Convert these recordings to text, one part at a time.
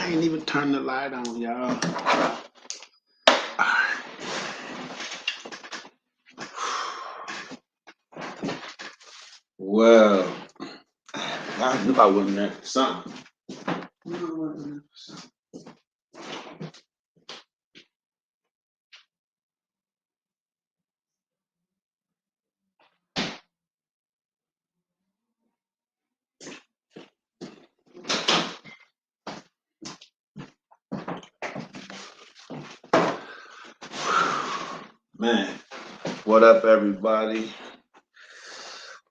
I ain't even turned the light on, y'all. Well, I knew I wasn't there for something. Man, what up, everybody?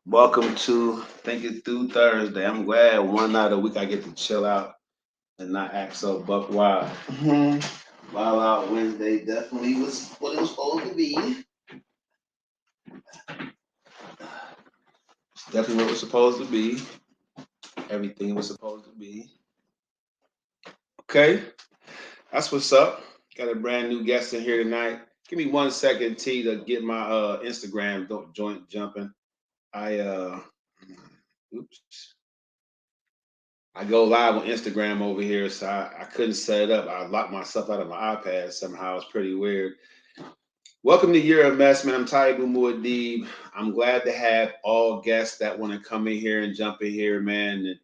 Welcome to Thinking Through Thursday. I'm glad one night a week I get to chill out and not act so buck wild. Wild Out Wednesday definitely was what it was supposed to be. It's definitely what it was supposed to be. Everything was supposed to be. Okay, that's what's up. Got a brand new guest in here tonight. Give me 1 second, T, to get my Instagram joint jumping. Oops. I go live on Instagram over here, so I couldn't set it up. I locked myself out of my iPad somehow. It's pretty weird. Welcome to You're a Mess, man. I'm Taibu Muad'Dib. I'm glad to have all guests that want to come in here and jump in here, man, and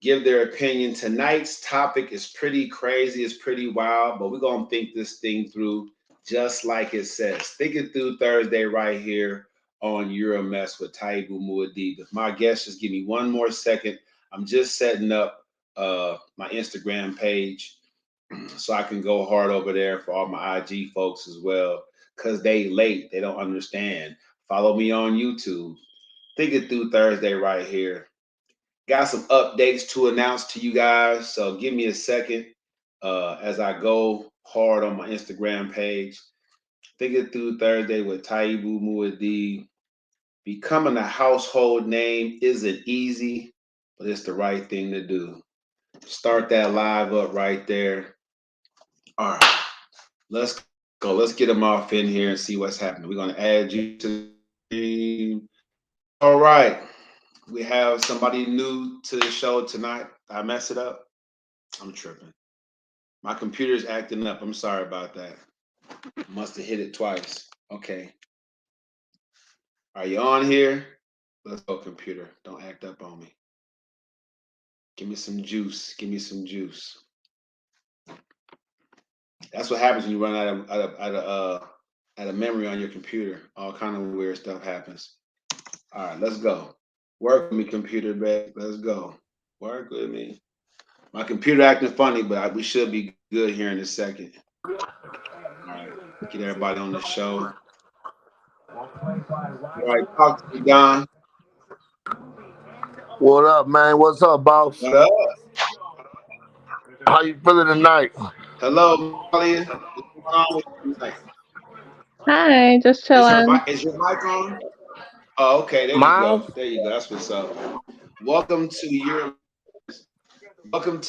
give their opinion. Tonight's topic is pretty crazy. It's pretty wild, but we're going to think this thing through just like it says. Think it through Thursday right here on You're a Mess with Taibu Muad'Dib. If my guests just give me 1 more second, I'm just setting up my Instagram page so I can go hard over there for all my IG folks as well, because they late. They don't understand. Follow me on YouTube. Think it through Thursday right here. Got some updates to announce to you guys, so give me a second as I go hard on my Instagram page. Think it through Thursday with Taibu Muad'Dib. Becoming a household name isn't easy, but it's the right thing to do. Start that live up right there. All right, let's go. Let's get them off in here and see what's happening. We're going to add you to the team. All right. We have somebody new to the show tonight. I mess it up. I'm tripping. My computer's acting up. I'm sorry about that. Must have hit it twice. Okay. Are you on here? Let's go, computer. Don't act up on me. Give me some juice. Give me some juice. That's what happens when you run out of memory on your computer. All kind of weird stuff happens. All right, let's go. Work with me, computer, babe. Let's go. Work with me. My computer acting funny, but we should be good here in a second. All right, get everybody on the show. All right, talk to me, Don. What up, man? What's up, boss? What up? How you feeling tonight? Hello, Malia. What's going on with you tonight? Hi, just chilling. Is your mic on? Oh, okay. There you Mine? go. There you go. That's what's up. Welcome to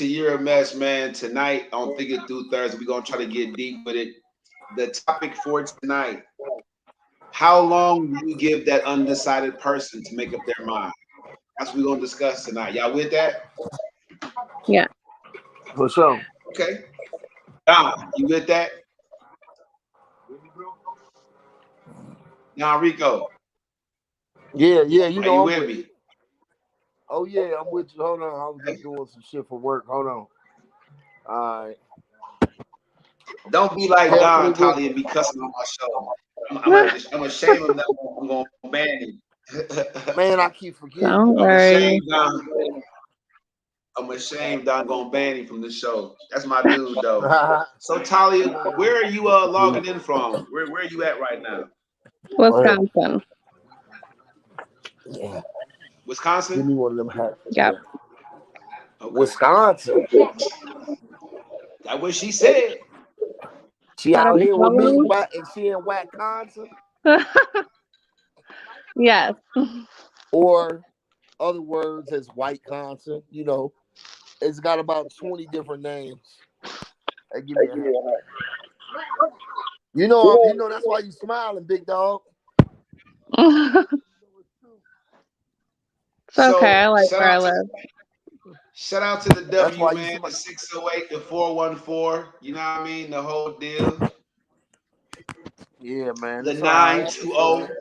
You're a Mess, man. Tonight on Think It Through Thursday, we're gonna try to get deep with it. The topic for tonight: how long do you give that undecided person to make up their mind? That's what we're gonna discuss tonight. Y'all with that? Yeah. For sure. Okay. Don, you with that? Now, Rico, Yeah, you are you know I'm with with me? you. Oh yeah, I'm with you. Hold on, I was Okay. just doing some shit for work. Hold on. All right. Don't be like Definitely Don with Tolly you. and be cussing on my show. I'm gonna shame him. That I'm gonna ban him. Man, I keep forgetting. Don't I'm worry. ashamed, Don. I'm ashamed Don gonna ban him from the show. That's my dude, though. So Talia, where are you logging in from? Where are you at right now? Wisconsin. Yeah. Give Wisconsin? me one of them hats. Yep. Okay. Wisconsin. That's what she said. She What out I'm here with me, calling? and she in Wisconsin, Yes. or other words as White Consin. You know, it's got about 20 different names. Hey, give me a hat. You know that's why you smiling, big dog. It's okay. So I like shout where I out to live. Shout out to the That's W, why you man, see the 608, the 414, you know what I mean? The whole deal. Yeah, man. The It's all right. I understand. 920,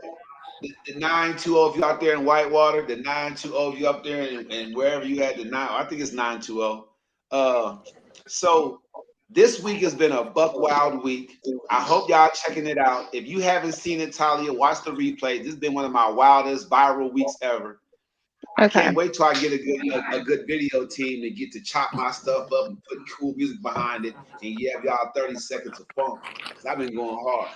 the 920 if you out there in Whitewater, the 920 if you up there and wherever you had the nine, I think it's 920. So this week has been a buck wild week. I hope y'all checking it out. If you haven't seen it, Talia, watch the replay. This has been one of my wildest viral weeks ever. I Okay. can't wait till I get a good video team to get to chop my stuff up and put cool music behind it and give y'all 30 seconds of funk. Because I've been going hard.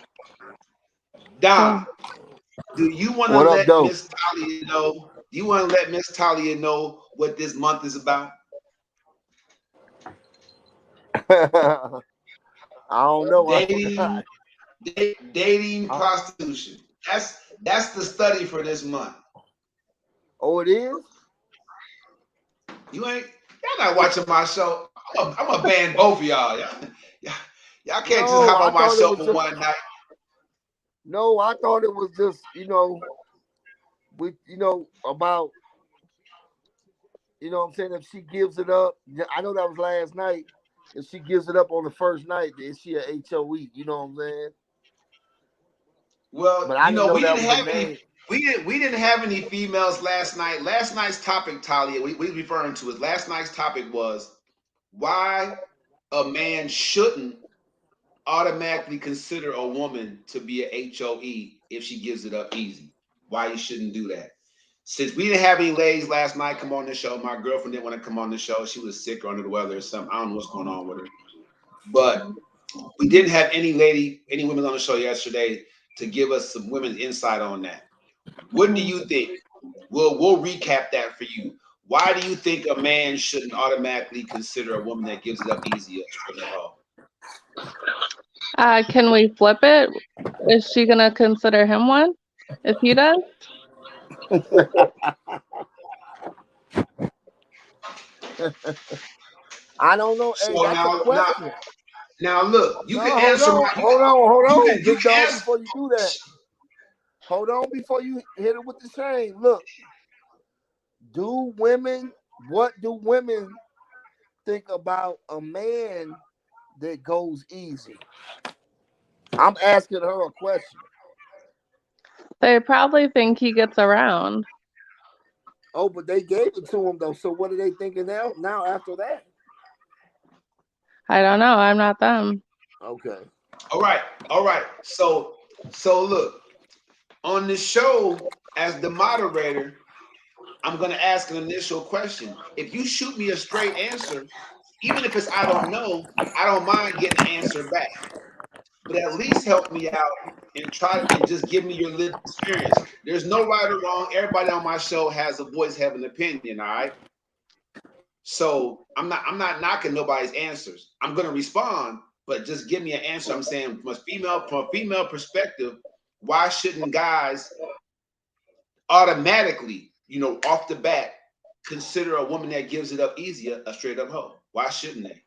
Don, Cool. do you want to What up, let though? Miss Talia know? Do you want to let Miss Talia know what this month is about? I don't know. Dating, dating, prostitution. That's the study for this month. Oh, it is? Y'all not watching my show. I'm gonna ban both of y'all. Y'all can't just No, hop I on my thought it show was for just. one night. No, I thought it was just, about, what I'm saying, if she gives it up. I know that was last night. If she gives it up on the first night, then she a HOE. You know what I'm saying? Well, But I didn't know we that didn't was the have any. name. We didn't have any females last night. Last night's topic, Talia, we referring to is last night's topic was why a man shouldn't automatically consider a woman to be a HOE if she gives it up easy. Why you shouldn't do that. Since we didn't have any ladies last night come on the show, my girlfriend didn't want to come on the show. She was sick or under the weather or something. I don't know what's going on with her. But we didn't have any women on the show yesterday to give us some women's insight on that. What do you think? We'll recap that for you. Why do you think a man shouldn't automatically consider a woman that gives it up easier straight up? Can we flip it? Is she gonna consider him one if he does? I don't know. Hey, So that's a question. now look, you No, can hold answer on. my Hold on. you Big can dog, answer. before you do that. Hold on before you hit it with the shame. Look, what do women think about a man that goes easy? I'm asking her a question. They probably think he gets around. Oh, but they gave it to him though. So what are they thinking now after that? I don't know. I'm not them. Okay. All right. So look, on the show as the moderator, I'm gonna ask an initial question. If you shoot me a straight answer, even if it's I don't know, I don't mind getting an answer back. But at least help me out and just give me your lived experience. There's no right or wrong. Everybody on my show has a voice, have an opinion, all right? So I'm not knocking nobody's answers. I'm gonna respond, but just give me an answer. I'm saying from a female perspective, why shouldn't guys automatically, off the bat, consider a woman that gives it up easier a straight up hoe? Why shouldn't they?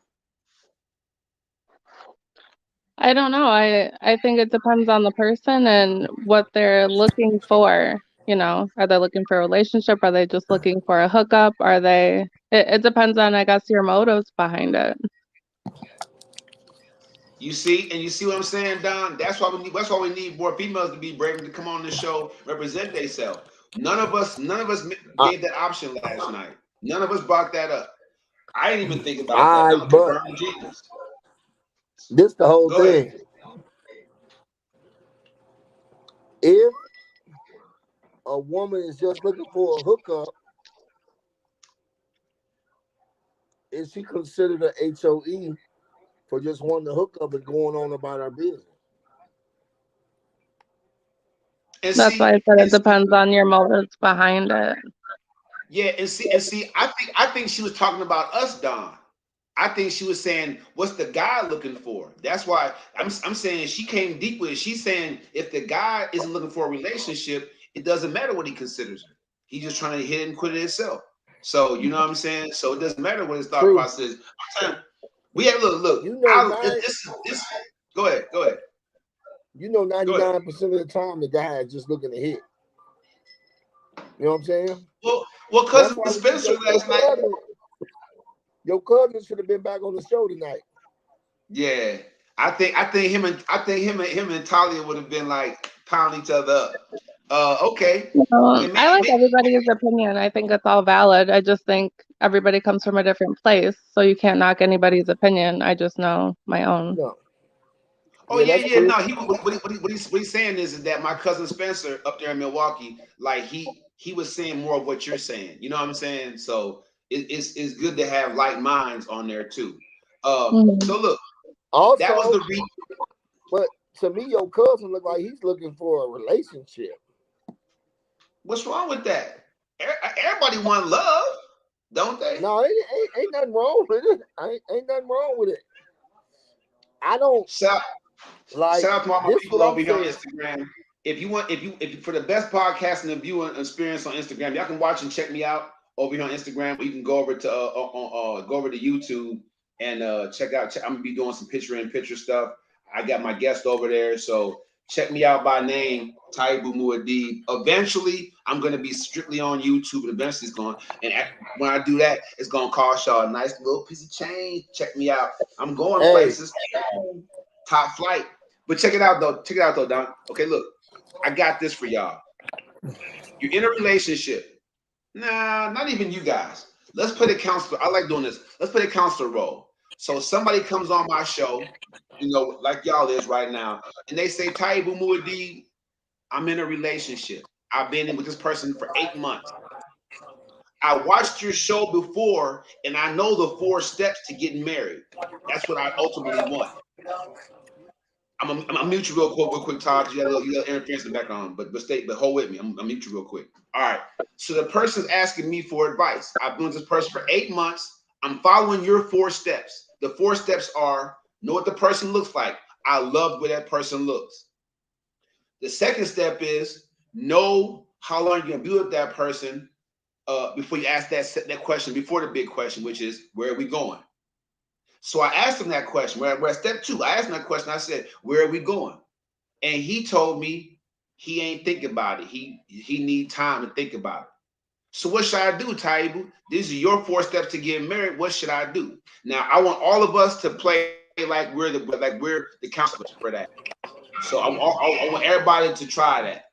I don't know. I think it depends on the person and what they're looking for. Are they looking for a relationship? Are they just looking for a hookup? It depends on, I guess, your motives behind it. You see what I'm saying, Don? That's why we need more females to be brave to come on the show, represent themselves. None of us Uh, gave that option last night. None of us brought that up. I didn't even think about that. all And right, I'm a but confirmed genius. this the whole Go ahead. thing. If a woman is just looking for a hookup, is she considered a HOE for just wanting to hook up and going on about our business? And That's why see, I said and it see, depends on your motives behind it. yeah, and see. I think she was talking about us, Don. I think she was saying, "What's the guy looking for?" That's why I'm saying she came deep with it. She's saying if the guy isn't looking for a relationship, it doesn't matter what he considers her. He's just trying to hit it and quit it himself. So you know what I'm saying. So it doesn't matter what his thought True. process is. I'm saying, we have look. You know, This. Go ahead. Go ahead. Go ahead. 99% of the time the guy is just looking to hit. You know what I'm saying? Well, That's cousin why when you Spencer go to the last night. club, Your cousin should have been back on the show tonight. Yeah, I think him and Talia would have been like pounding each other up. Okay, and I like everybody's opinion. I think it's all valid. I just think everybody comes from a different place, so you can't knock anybody's opinion. I just know my own. No. oh Yeah, yeah, that's yeah. true. No, what he's saying is that my cousin Spencer up there in Milwaukee, like he was saying more of what you're saying. You know what I'm saying? So it's good to have like minds on there too. Mhm. So look, that was Also, the reason. but to me, your cousin look like he's looking for a relationship. What's wrong with that? Everybody want love, don't they? No, ain't nothing wrong with it. Ain't nothing wrong with it. I don't Shout like Shout out to all my this. What people I'm over here on saying. Instagram. If you for the best podcasting and viewing experience on Instagram, y'all can watch and check me out over here on Instagram. Or you can go over to go over to YouTube and check out. I'm gonna be doing some picture in picture stuff. I got my guest over there, so check me out by name, Taibu Muad'Dib. Eventually, I'm gonna be strictly on YouTube, and eventually it's going. When I do that, it's gonna cost y'all a nice little piece of change. Check me out. I'm going Hey, places. Top flight. But check it out though. Check it out though, Don. Okay, look, I got this for y'all. You're in a relationship. Nah, not even you guys. Let's play the counselor. I like doing this. Let's play the counselor role. So somebody comes on my show, like y'all is right now, and they say, Taibu Muad'Dib, I'm in a relationship. I've been in with this person for 8 months. I watched your show before, and I know the 4 steps to getting married. That's what I ultimately want. I'm mute you real quick, Todd, because you got interference in the background. But hold with me. I'm mute you real quick. All right. So the person's asking me for advice. I've been with this person for 8 months. I'm following your 4 steps. The 4 steps are know what the person looks like. I love the way that person looks. The second step is know how long you're gonna be with that person before you ask that question before the big question, which is where are we going? So I asked him that question. We're at step 2. I asked him that question. I said, where are we going? And he told me he ain't thinking about it. He need time to think about it. So what should I do, Taibu? These are your 4 steps to getting married. What should I do? Now I want all of us to play like we're the counselors for that. So I want everybody to try that.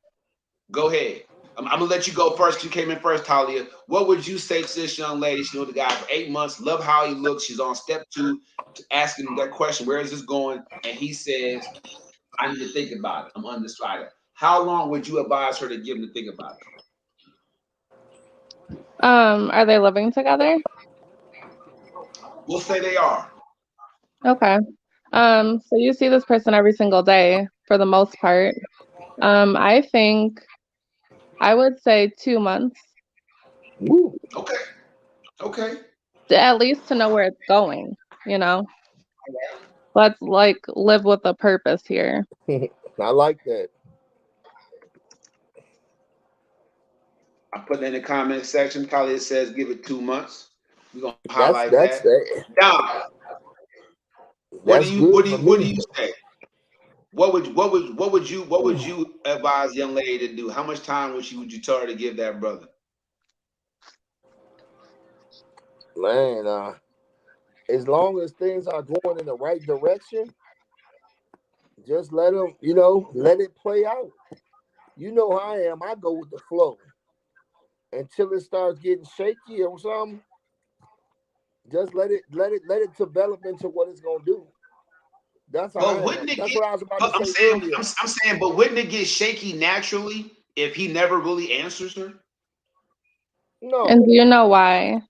Go ahead. I'm gonna let you go first. You came in first, Talia. What would you say to this young lady? She knew the guy for 8 months. Love how he looks. She's on step 2, asking that question. Where is this going? And he says, I need to think about it. I'm undecided. How long would you advise her to give him to think about it? Are they living together? We'll say they are. Okay. So you see this person every single day for the most part. I think I would say 2 months, woo. Okay. Okay. at least to know where it's going, you know? Let's like live with a purpose here. I like that. I put it in the comment section. Talia says give it 2 months. We're gonna That's highlight that's that. that. Now, That's good for what do me. you say? What would you advise young lady to do? How much time would you tell her to give that brother? Man, as long as things are going in the right direction, just let them, let it play out. You know how I am. I go with the flow until it starts getting shaky or something. Just let it develop into what it's gonna do. That's how But I wouldn't am. it That's get? what I was about to But I'm say saying, earlier. I'm saying, but wouldn't it get shaky naturally if he never really answers her? And No, do you know why?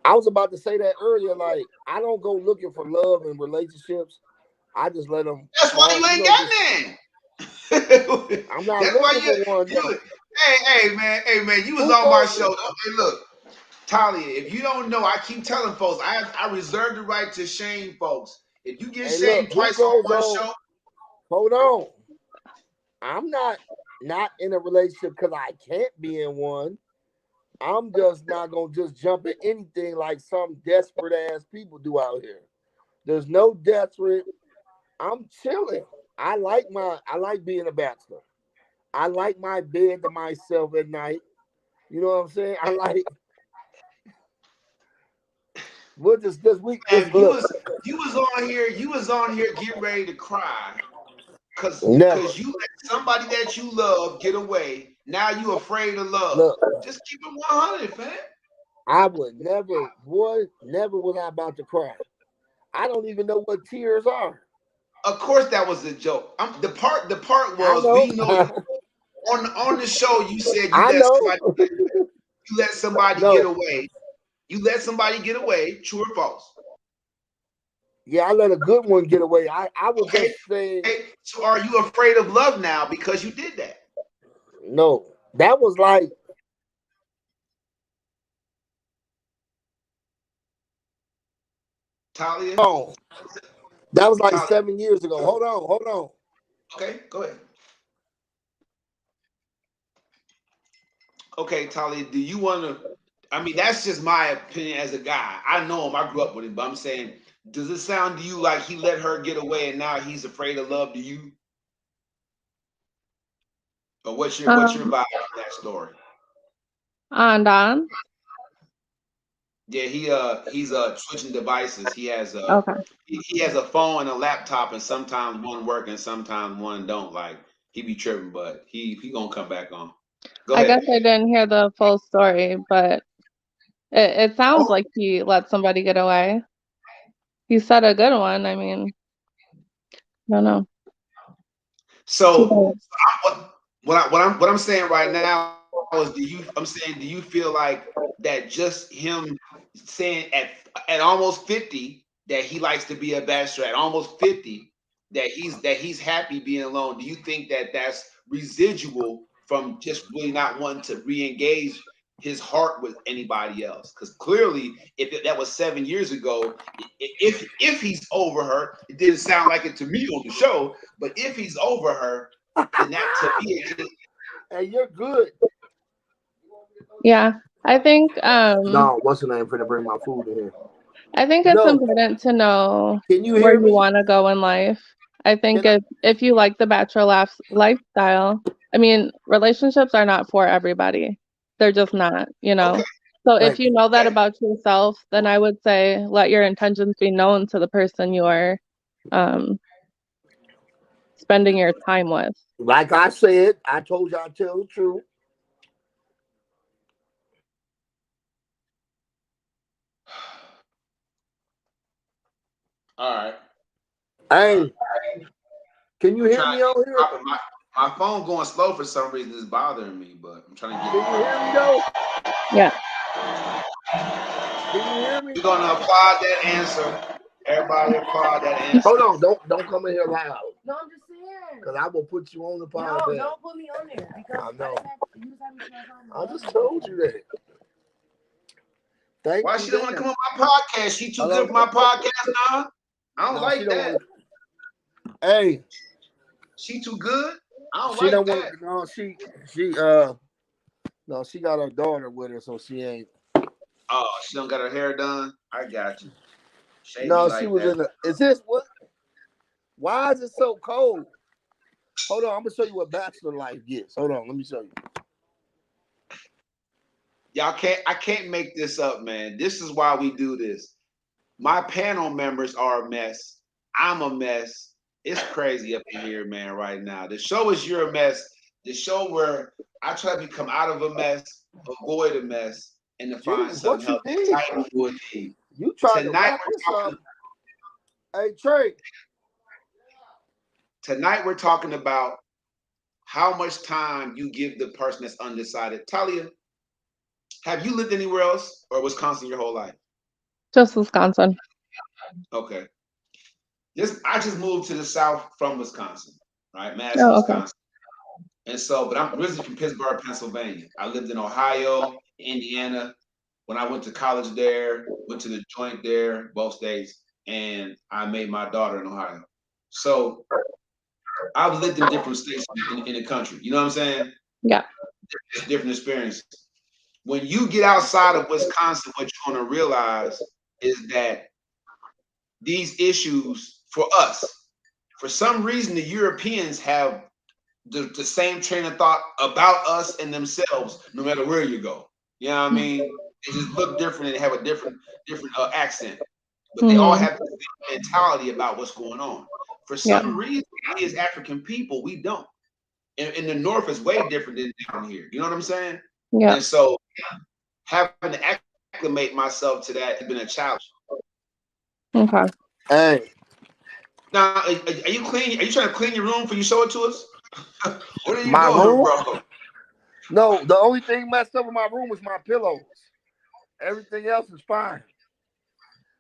I was about to say that earlier. Like I don't go looking for love in relationships. I just let them That's why fall. you ain't Just got none. I'm not That's why looking for one. No. hey man, you was Who on my told show. you? Okay, look, Talia, if you don't know, I keep telling folks, I reserve the right to shame folks. If you get Hey, look. shamed Who twice on goes one on? show, Hold on. I'm not in a relationship because I can't be in one. I'm just not gonna just jump at anything like some desperate ass people do out here. There's no desperate. I'm chilling. I like being a bachelor. I like my bed to myself at night. You know what I'm saying? We'll just we And just look. you was on here getting ready to cry Never. because you let somebody that you love get away. Now you afraid of love. Look, Just keep it 100, fam. I would never, boy, never was I about to cry. I don't even know what tears are. Of course that was a joke. The part I was know. we know you on the show you said I know. you let somebody get No. away. You let somebody get away, true or false? Yeah, I let a good one get away. I would Okay. just say Okay. So are you afraid of love now because you did that? no. That was like Talia? oh, that was like Talia. 7 years ago. Hold on, hold on. Okay, go ahead. Okay, Talia, do you want to? I mean, that's just my opinion as a guy. I know him. I grew up with him, but I'm saying, does it sound to you like he let her get away and now he's afraid of love? Do you? Or what's your Um, vibe on that story? on. Yeah, he's switching devices. Okay. He has a phone and a laptop, and sometimes one work and sometimes one don't. Like he be tripping, but he gonna come back on. Go I guess ahead. I didn't hear the full story, but it sounds like he let somebody get away. He said a good one. I mean, I don't know. Too So bad. what I'm saying right now is I'm saying, do you feel like that just him saying at almost 50 that he likes to be a bachelor, at almost 50 that he's happy being alone? Do you think that that's residual from just really not wanting to re-engage his heart with anybody else? Because clearly, that was 7 years ago, if he's over her, it didn't sound like it to me on the show, but if he's over her, then that to me Hey, you're good. Yeah, I think No, what's the name for to bring my food in here? it's No, important to know can you where hear you me? want to go in life. I think Can I? if you like the bachelor lifestyle, I mean, relationships are not for everybody. They're just not, you okay, know. So if Thank you you. know that okay. about yourself, then I would say let your intentions be known to the person you're um spending your time with. Like I said, I told you I tell the truth. All right. Hey, can you I'm hear trying to me on here? get my phone going slow for some reason is bothering me, but I'm trying to get Can it you hear me going. though? Yeah. Can you hear me? We're gonna applaud that answer. Everybody applaud that answer. Hold on, don't come in here loud. No, I'm just saying. Cause I will put you on the podcast. No, don't put me on there because I know. I just told you that. Thank Why you, she don't want to damn. come on my podcast? She too good Hello. for my podcast now? I don't No, she like don't that. want to. Hey, She too good? I don't she like don't want that. to. No, she no, she got her daughter with her, so she ain't. Oh, she don't got her hair done? I got you. Shady No, she like was that. in the. Is this what? Why is it so cold? Hold on, I'm gonna show you what bachelor life gets. Hold on, let me show you. I can't make this up, man. This is why we do this. My panel members are a mess. I'm a mess. It's crazy up in here, man, right now. The show is You're a Mess. The show where I try to become out of a mess, avoid a mess, and to find Jesus, something what you healthy. did? Taibu will need. You tried to Tonight wrap this we're talking up. Hey Trey, tonight we're talking about how much time you give the person that's undecided. Talia, have you lived anywhere else or Wisconsin your whole life? Just Wisconsin. Okay. I just moved to the south from Wisconsin, right? Madison, Oh, okay. Wisconsin. And so, but I'm originally from Pittsburgh, Pennsylvania. I lived in Ohio, Indiana. When I went to college there, went to the joint there, both states, and I made my daughter in Ohio. So I've lived in different states in the country. You know what I'm saying? Yeah. It's different experiences. When you get outside of Wisconsin, what you're going to realize is that these issues for us, for some reason, the Europeans have the same train of thought about us and themselves, no matter where you go. You know what I mean? They just look different and they have a different accent, but they all Mm-hmm. have the same mentality about what's going on. For Yep. some reason, we as African people, we don't. In the North is way different than down here. You know what I'm saying? Yep. And so having to acclimate myself to that has been a challenge. Okay. Hey, Now, are you clean? Are you trying to clean your room before you show it to us? What are you my doing, room? bro? No, the only thing messed up in my room is my pillows. Everything else is fine.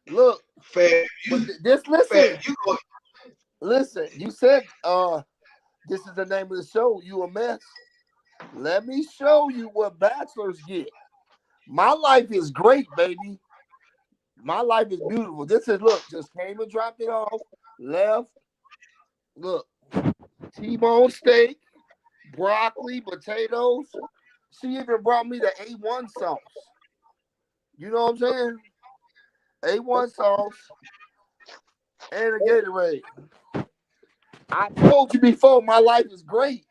Look, Fam, but you, this fam, listen, you go. listen. You said this is the name of the show. You a mess. Let me show you what bachelors get. My life is great, baby. My life is beautiful. This is look, just came and dropped it off. Left. Look, T-bone steak, broccoli, potatoes. She even brought me the A1 sauce. You know what I'm saying? A1 sauce and a Gatorade. I told you before, my life is great.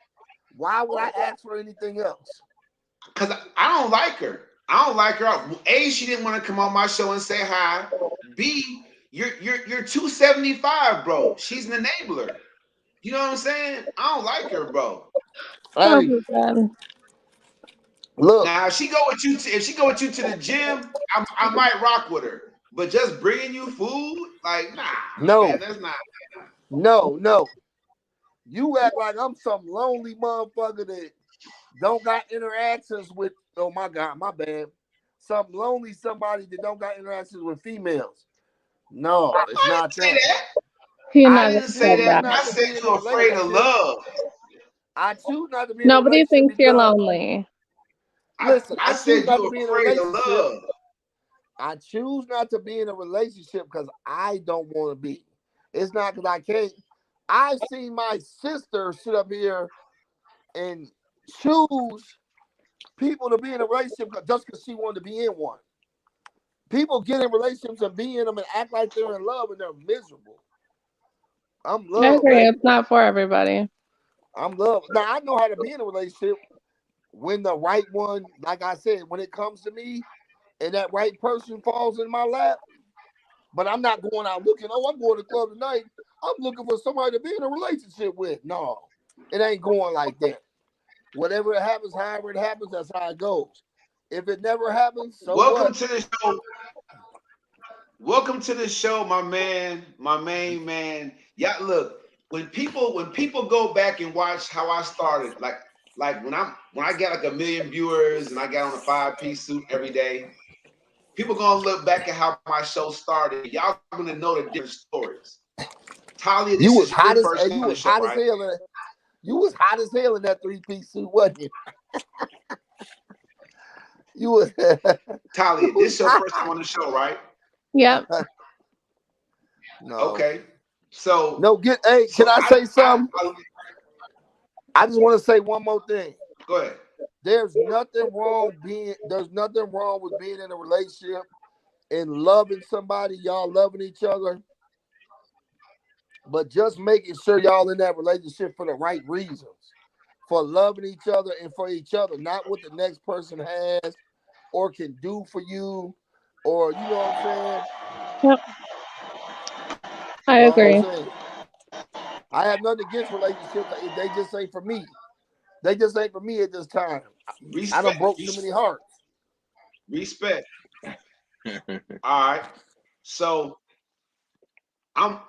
Why would I ask for anything else? Because I don't like her. I don't like her. A, she didn't want to come on my show and say hi. B, you're 275, bro. She's an enabler. You know what I'm saying? I don't like her, bro. Oh Hey, my God. look, Now, if she go with you, if she go with you to the gym, I might rock with her. But just bringing you food, like, nah, man, no, that's not. no. You act like I'm some lonely motherfucker that don't got interactions with. Oh my God, my bad. Some lonely somebody that don't got interactions with females. No, it's I not didn't say that. that. He I never didn't say said that. Choose that. not I to said be in a you're afraid of relationship. love. I choose not to be in a Nobody relationship thinks you're because lonely. listen, I I choose said not to you're be in a afraid of relationship. love. I choose not to be in a relationship because I don't want to be. It's not because I can't. I've seen my sister sit up here and choose people to be in a relationship just because she wanted to be in one. People get in relationships and be in them and act like they're in love and they're miserable. I'm I love, agree. baby. It's not for everybody. I'm love. Now I know how to be in a relationship when the right one, like I said, when it comes to me and that right person falls in my lap. But I'm not going out looking, oh, I'm going to the club tonight. I'm looking for somebody to be in a relationship with. No, it ain't going like that. Whatever it happens, however it happens, that's how it goes. If it never happens, so Welcome what? to the show. Welcome to the show, my man, my main man. Yeah, look, when people go back and watch how I started, like when I get like a million viewers and I got on a five-piece suit every day, people gonna look back at how my show started. Y'all gonna know the different stories. Talia, this You is was your hot first as time on the you show, was hot right? as hell in you was hot as hell in that 3-piece suit, wasn't you? You was you Talia, this was is your hot. first time on the show, right? Yep. No. Okay. So No, get hey, so can I say something? I I just want to say one more thing. go ahead. There's nothing wrong with being in a relationship and loving somebody, y'all loving each other, but just making sure y'all in that relationship for the right reasons. For loving each other and for each other, not what the next person has or can do for you, or you know what I'm saying? Yep. I That's all I'm agree. saying. I have nothing against relationships. They just ain't for me. They just ain't for me at this time. I done Respect, broke too many hearts. respect. All right. So I'm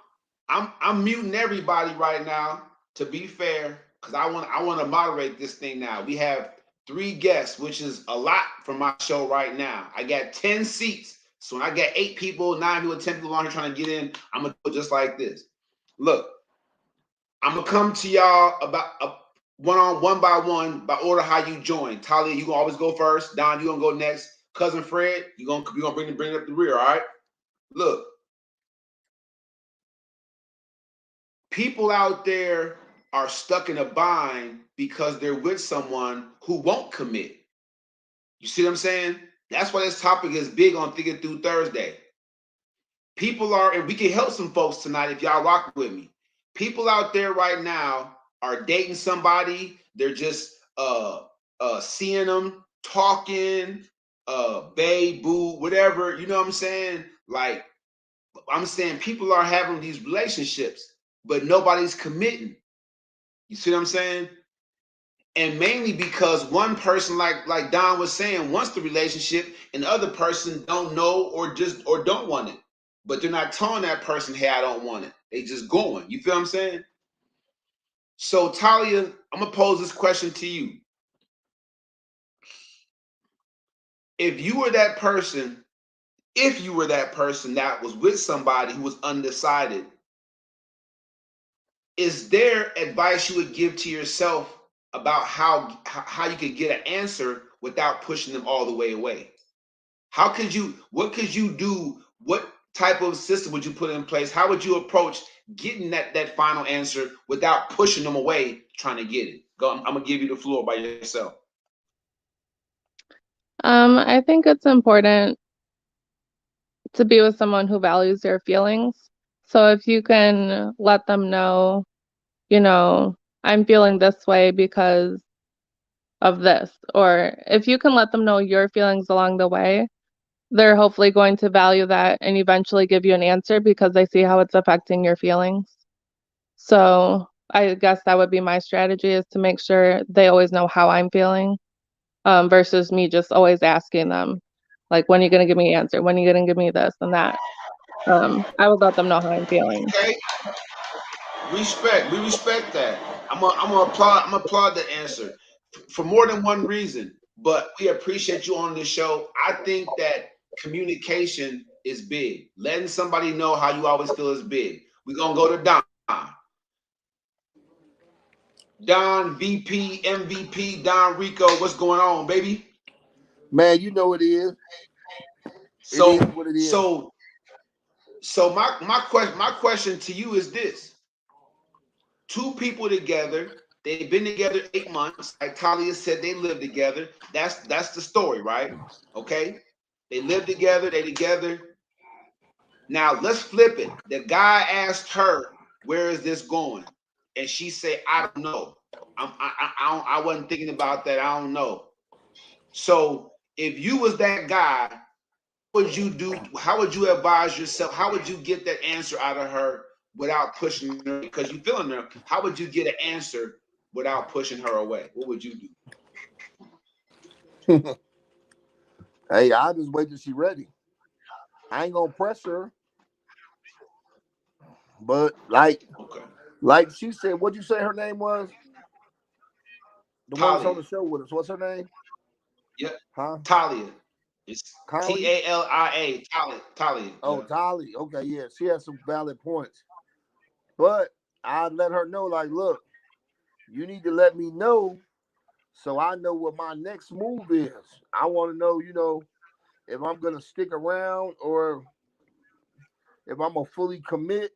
I'm muting everybody right now to be fair because I want to moderate this thing now. We have three guests, which is a lot for my show right now. I got 10 seats. So when I get 8 people, 9 people, 10 people on here trying to get in, I'm gonna do it just like this. Look, I'm gonna come to y'all about one by one by order how you join. Talia, you gonna always go first. Don, you gonna go next. Cousin Fred, you gonna bring it up the rear. All right. Look, people out there are stuck in a bind because they're with someone who won't commit. You see what I'm saying? That's why this topic is big on Thinking Through Thursday. People are, and we can help some folks tonight if y'all rock with me. People out there right now are dating somebody. They're just seeing them, talking, babe, boo, whatever, you know what I'm saying? Like, I'm saying people are having these relationships, but nobody's committing. You see what I'm saying? And mainly because one person, like Don was saying, wants the relationship, and the other person don't know or don't want it. But they're not telling that person, hey, I don't want it. They just going. You feel what I'm saying? So Talia, I'm gonna pose this question to you. If you were that person, if you were that person that was with somebody who was undecided, is there advice you would give to yourself about how you could get an answer without pushing them all the way away? How could you, what could you do? What type of system would you put in place? How would you approach getting that final answer without pushing them away trying to get it? Go, I'm gonna give you the floor by yourself. I think it's important to be with someone who values your feelings. So if you can let them know, you know, I'm feeling this way because of this, or if you can let them know your feelings along the way, they're hopefully going to value that and eventually give you an answer because they see how it's affecting your feelings. So I guess that would be my strategy, is to make sure they always know how I'm feeling, versus me just always asking them, like, when are you going to give me an answer? When are you going to give me this and that? I would let them know how I'm feeling. Okay, respect. We respect that. I'm gonna applaud the answer for more than one reason. But we appreciate you on this show. I think that communication is big. Letting somebody know how you always feel is big. We're gonna go to Don. Don VP, MVP, Don Rico. What's going on, baby? Man, you know it is. It is So what it is. so so my question to you is this: two people together. They've been together 8 months. Like Talia said, they live together. That's the story, right? Okay. They live together. They together. Now let's flip it. The guy asked her, "Where is this going?" And she said, "I don't know. I wasn't thinking about that. I don't know." So if you was that guy, what would you do? How would you advise yourself? How would you get that answer out of her without pushing her? Because you feeling her. How would you get an answer without pushing her away? What would you do? Hey, I just wait till she ready. I ain't gonna press her, but Okay. like she said, what'd you say her name was? The one that's on Talia. the show with us. What's her name? Yep. Huh? Talia. It's Kylie? Talia. Talia. Talia. Oh, Yeah. Tali. Okay, yeah, she has some valid points. But I'd let her know, like, look, you need to let me know so I know what my next move is. I want to know, if I'm gonna stick around or if I'm gonna fully commit,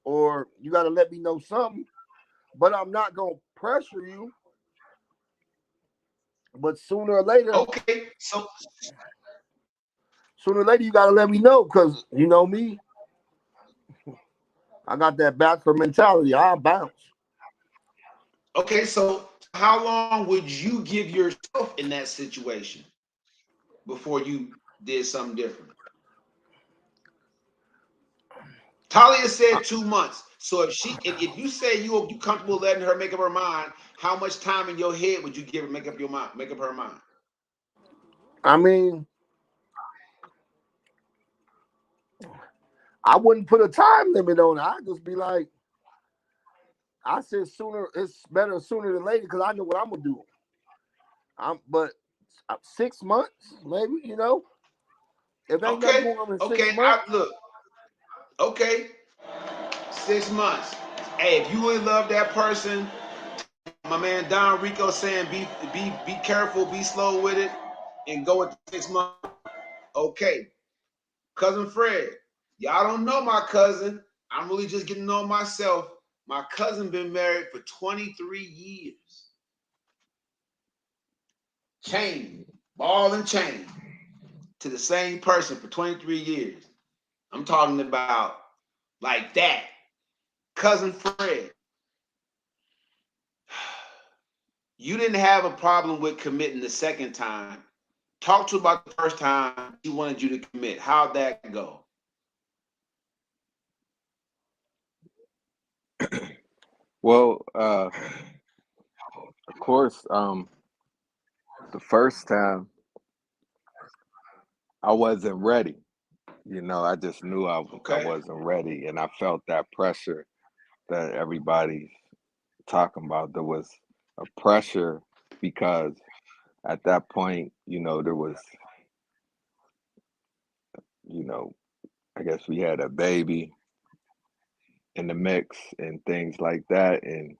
or you gotta let me know something. But I'm not gonna pressure you. But Okay. So sooner or later, you gotta let me know, because you know me, I got that bachelor mentality. I'll bounce. okay. So how long would you give yourself in that situation before you did something different? Talia said 2 months. So if you say you comfortable letting her make up her mind, how much time in your head would you give her make up your mind, make up her mind? I mean, I wouldn't put a time limit on it. I'd just be like, I said sooner. It's better sooner than later because I know what I'm gonna do. But 6 months, maybe. If ain't nothing Okay, going on in okay. 6 months, I look. Okay, 6 months. Hey, if you really love that person, my man Don Rico saying be careful, be slow with it, and go with 6 months. Okay, cousin Fred, y'all don't know my cousin. I'm really just getting to know myself. My cousin been married for 23 years. Chain, ball and chain to the same person for 23 years. I'm talking about like that. Cousin Fred, you didn't have a problem with committing the second time. Talk to about the first time she wanted you to commit. How'd that go? Well, of course, the first time I wasn't ready. I just knew I Okay. wasn't ready, and I felt that pressure that everybody's talking about. There was a pressure because at that point, there was, you know, I guess we had a baby in the mix and things like that, and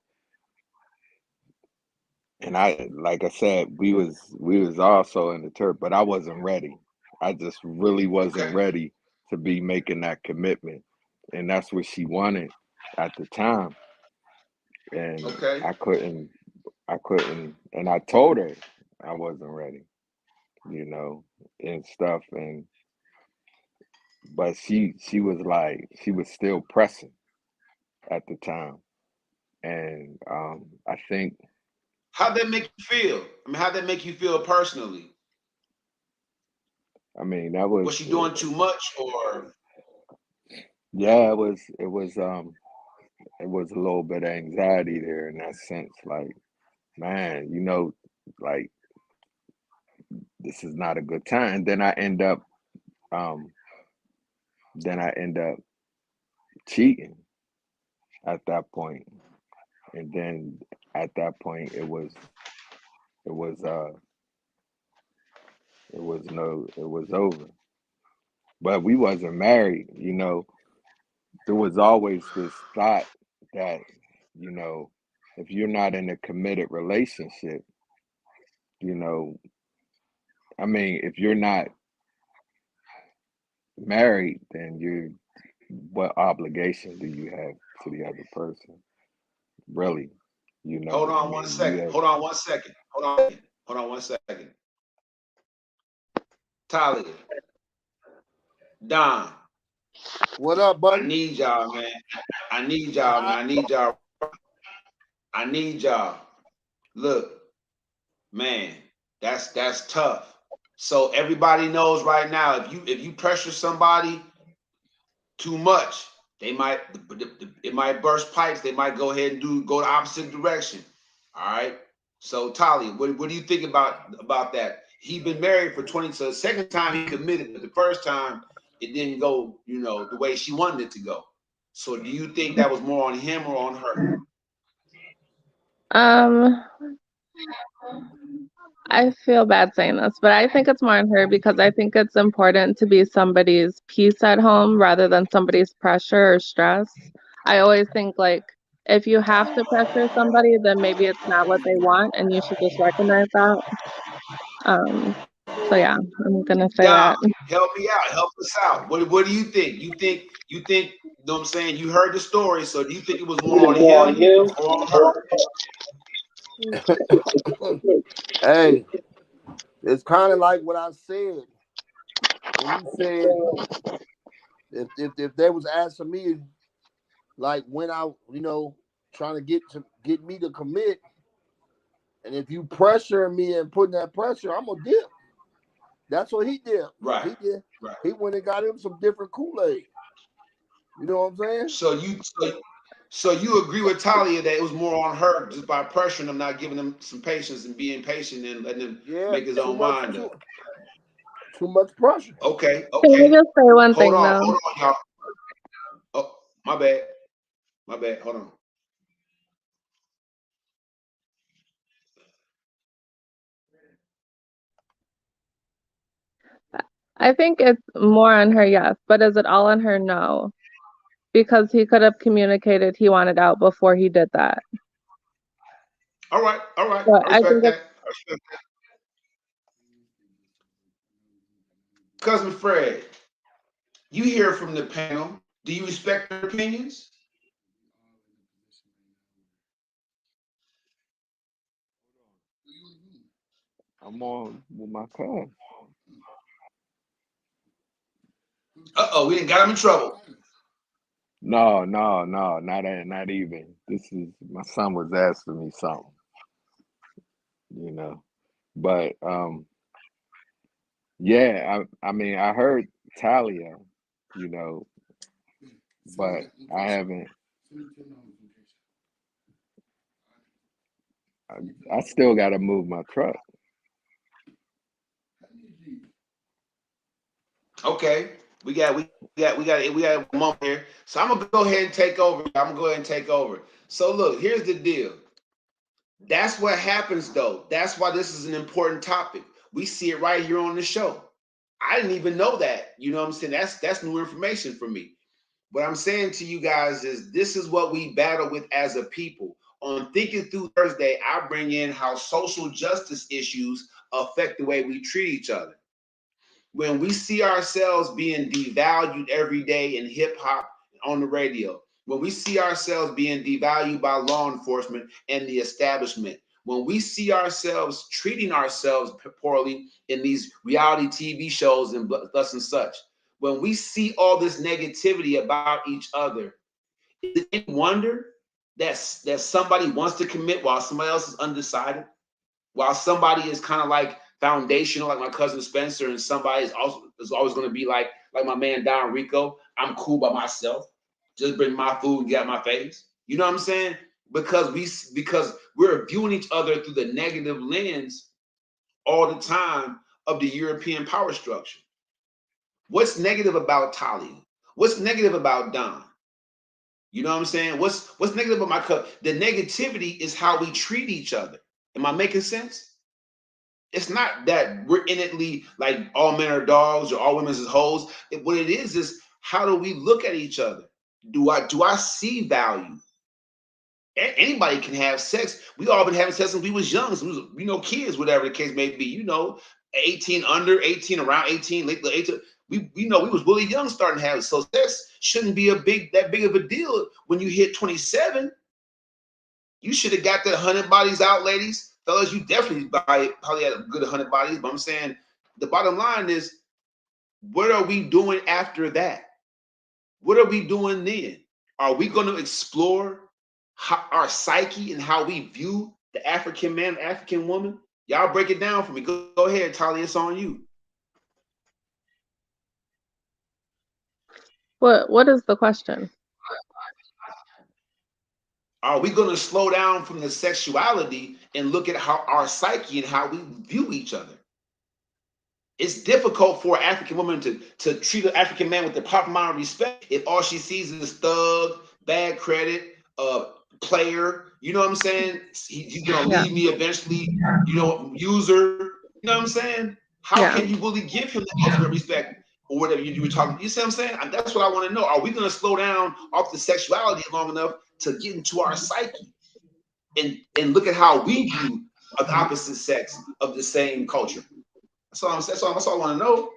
like I said, we was also in the turf, but I wasn't ready. I just really wasn't Okay. ready to be making that commitment, and that's what she wanted at the time, and Okay. I couldn't, and I told her I wasn't ready, you know, and stuff, and but she was like she was still pressing at the time, and I think, How'd that make you feel? I mean, how'd that make you feel personally? I mean, that Was was she doing too much or yeah, it was a little bit of anxiety there in that sense, like, man, like, this is not a good time. And um then I end up cheating at that point, and then at that point it was it was over. But we wasn't married. There was always this thought that, you know, if you're not in a committed relationship, you know, I mean, if you're not married, then what obligation do you have to the other person? Really? hold I on one mean, you second. have, Hold on one second. Hold on one second. Talia, Don, What up, I buddy? need y'all, man. I need y'all, man. I need y'all. I need y'all. Look, man, that's tough. So everybody knows right now, if you pressure somebody too much, they might it might burst pipes. They might go ahead and go the opposite direction. All right. So Talia, what do you think about that? He been married for 20. So the second time he committed, but the first time it didn't go, the way she wanted it to go. So do you think that was more on him or on her? Um, I feel bad saying this, but I think it's more on her because I think it's important to be somebody's peace at home rather than somebody's pressure or stress. I always think like if you have to pressure somebody, then maybe it's not what they want and you should just recognize that. Um, so yeah, I'm gonna say Dom, that. help me out. Help us out. What do you think? You think, you know what I'm saying? You heard the story, so do you think it was more on him or on her? Hey, it's kind of like what I said when you said if they was asking me like when I trying to get me to commit, and if you pressure me and putting that pressure, I'm gonna dip. That's what he did. Right, He did. right. He went and got him some different Kool-Aid. You know what I'm saying? So you agree with Talia that it was more on her just by pressuring him, not giving him some patience and being patient and letting him Yeah, make his own mind up. too much pressure. Okay, Can I okay. just say one Hold thing on, though? hold on, y'all. Oh, my bad. My bad. Hold on. I think it's more on her, yes, but is it all on her? No, because he could have communicated he wanted out before he did that. All right, all right. But I I think respect that. it's I respect that. Cousin Fred, you hear from the panel. Do you respect their opinions? I'm on with my cousin. Uh-oh, we didn't got him in trouble. No, no, no, not even. This is my son was asking me something, you know. But Yeah, I mean, I heard Talia, you know, but I haven't. I still got to move my truck. Okay, we got a moment here. So I'm gonna go ahead and take over. I'm gonna go ahead and take over. So look, here's the deal. That's what happens though. That's why this is an important topic. We see it right here on the show. I didn't even know that. You know what I'm saying? That's new information for me. What I'm saying to you guys is this is what we battle with as a people. On Thinking Through Thursday, I bring in how social justice issues affect the way we treat each other. When we see ourselves being devalued every day in hip hop on the radio, when we see ourselves being devalued by law enforcement and the establishment, when we see ourselves treating ourselves poorly in these reality TV shows and thus and such, when we see all this negativity about each other, is it any wonder that somebody wants to commit while somebody else is undecided? While somebody is kind of like foundational, like my cousin Spencer, and somebody is always going to be like my man Don Rico. I'm cool by myself. Just bring my food and get out my face. You know what I'm saying? Because we're viewing each other through the negative lens all the time of the European power structure. What's negative about Talia? What's negative about Don? You know what I'm saying? What's negative about my cousin? The negativity is how we treat each other. Am I making sense? It's not that we're innately like all men are dogs or all women is hoes. What it is how do we look at each other? Do I see value? Anybody can have sex. We all been having sex since we was young, since we was, kids, whatever the case may be. 18 under 18, around 18, late 18. We know we was really young starting to have it. So sex shouldn't be that big of a deal when you hit 27. You should have got that 100 bodies out, ladies. Fellas, you definitely probably had a good 100 bodies. But I'm saying the bottom line is, what are we doing after that? What are we doing then? Are we going to explore our psyche and how we view the African man, African woman? Y'all break it down for me. Go ahead, Talia. It's on you. What is the question? Are we going to slow down from the sexuality and look at how our psyche and how we view each other? It's difficult for an African woman to treat an African man with the proper amount of respect if all she sees is thug, bad credit, player. You know what I'm saying? He's gonna Yeah. leave me eventually. User. You know what I'm saying? How Yeah. can you really give him the ultimate respect or whatever you were talking? You see what I'm saying? That's what I want to know. Are we gonna slow down off the sexuality long enough to get into our psyche and look at how we view the opposite sex of the same culture? That's all I'm saying. That's all I want to know.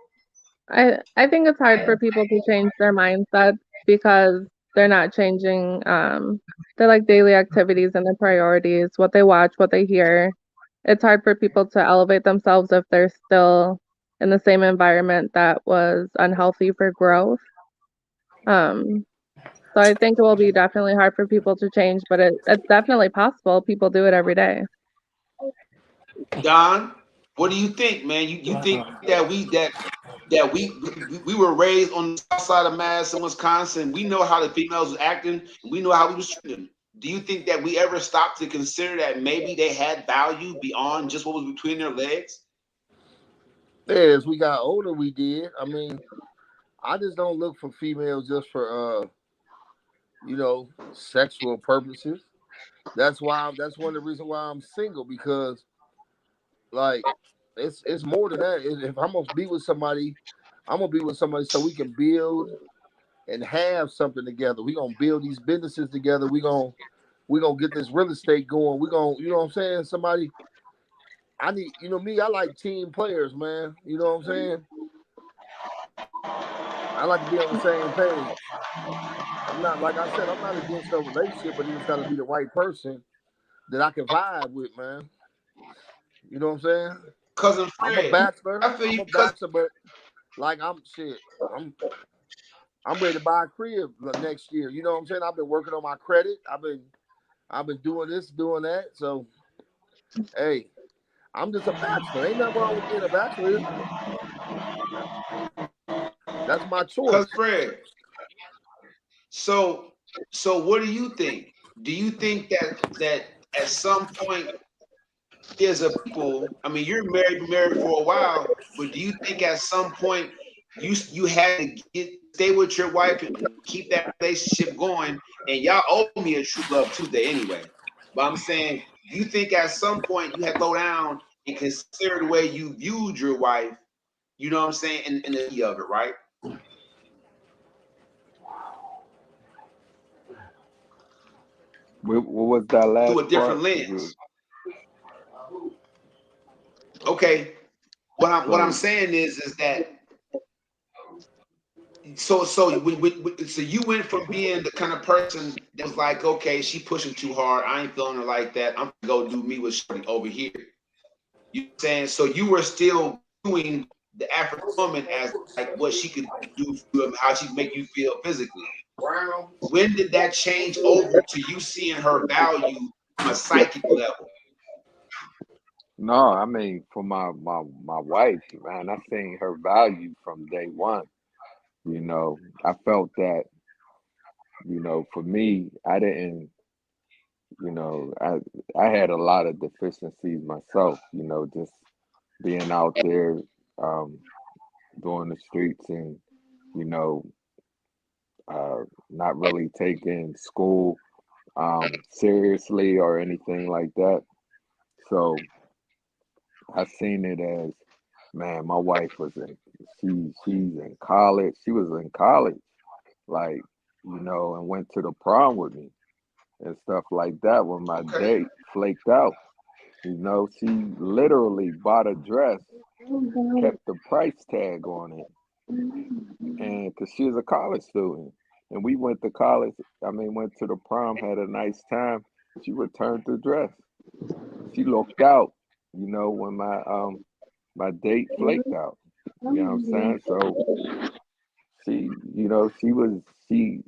I think it's hard for people to change their mindset because they're not changing their like daily activities and their priorities, what they watch, what they hear. It's hard for people to elevate themselves if they're still in the same environment that was unhealthy for growth. Um, so I think it will be definitely hard for people to change, but it's definitely possible. People do it every day. Don, what do you think, man? You think that we were raised on the south side of Madison, Wisconsin. We know how the females was acting, and we know how we was treating them. Do you think that we ever stopped to consider that maybe they had value beyond just what was between their legs? Yeah, as we got older, we did. I mean, I just don't look for females just for sexual purposes. That's one of the reasons why I'm single, because like it's more than that. If I'm gonna be with somebody, I'm gonna be with somebody so we can build and have something together. We gonna build these businesses together. We gonna get this real estate going. We gonna, you know what I'm saying? Somebody, I need, me, I like team players, man. You know what I'm saying? I like to be on the same page. I'm not, like I said, I'm not against no relationship, but it just got to be the right person that I can vibe with, man. You know what I'm saying? Cousin I'm a Fred, bachelor. I feel I'm you, a cousin. bachelor, but like I'm I'm ready to buy a crib next year. You know what I'm saying? I've been working on my credit. I've been doing this, doing that. So hey, I'm just a bachelor. Ain't nothing wrong with being a bachelor, is there? That's my choice. Cause Fred, so what do you think? Do you think that at some point there's a people? I mean, you're married for a while, but do you think at some point you had to stay with your wife and keep that relationship going? And y'all owe me a true love Tuesday anyway. But I'm saying, do you think at some point you had to slow down and consider the way you viewed your wife? You know what I'm saying? In the of it, right? What was that Through last a different part? Cause you lens. Okay. What I'm so saying is that so you went from being the kind of person that was like, okay, she pushing too hard. I ain't feeling her like that. I'm gonna go do me with Shorty over here. You know what I'm saying? So you were still viewing the African woman as like what she could do for you and how she could make you feel physically. When did that change over to you seeing her value from a psychic level? no, I mean for my wife, man, I seen her value from day one. You know, I felt that, for me, I didn't, I had a lot of deficiencies myself, just being out there, um, doing the streets and, you know, not really taking school seriously or anything like that. So I seen it as, man, my wife was she's in college. She was in college, like, and went to the prom with me and stuff like that when my Okay. date flaked out. She literally bought a dress, kept the price tag on it, and because she was a college student, and we went to college. I mean, went to the prom, had a nice time. She returned the dress. She looked out, when my date flaked out. You know what I'm saying? So she, she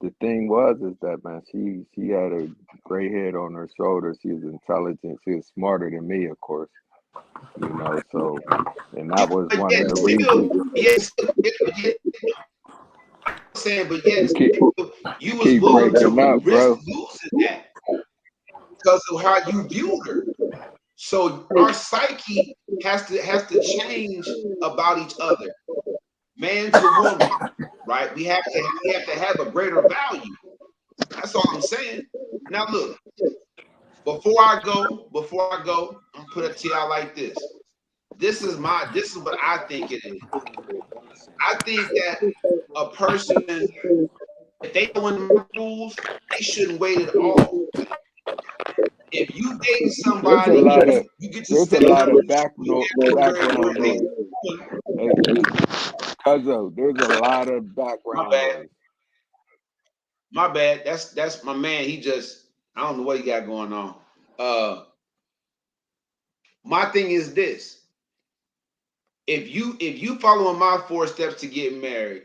the thing was is that, man, she had a gray head on her shoulder. She was intelligent. She was smarter than me, of course. So, and that was But one of yet the still, reasons. yet saying, but yet You keep still, you you was keep willing to breaking up, risk bro. losing that because of how you viewed her. So our psyche has to change about each other, man to woman, right? We have to have a greater value. That's all I'm saying. Now look, before I go, I'm gonna put it to y'all like this. This is what I think it is. I think that a person, if they know in my rules, they shouldn't wait at all. If you dating There's a somebody, lot of you get to there's a set lot numbers of you after background at least noise. Hey, Cuzzo, there's a lot of my background bad. noise. My bad. That's my man. He just I don't know what he got going on. Uh my thing is this. If you following my 4 steps to get married,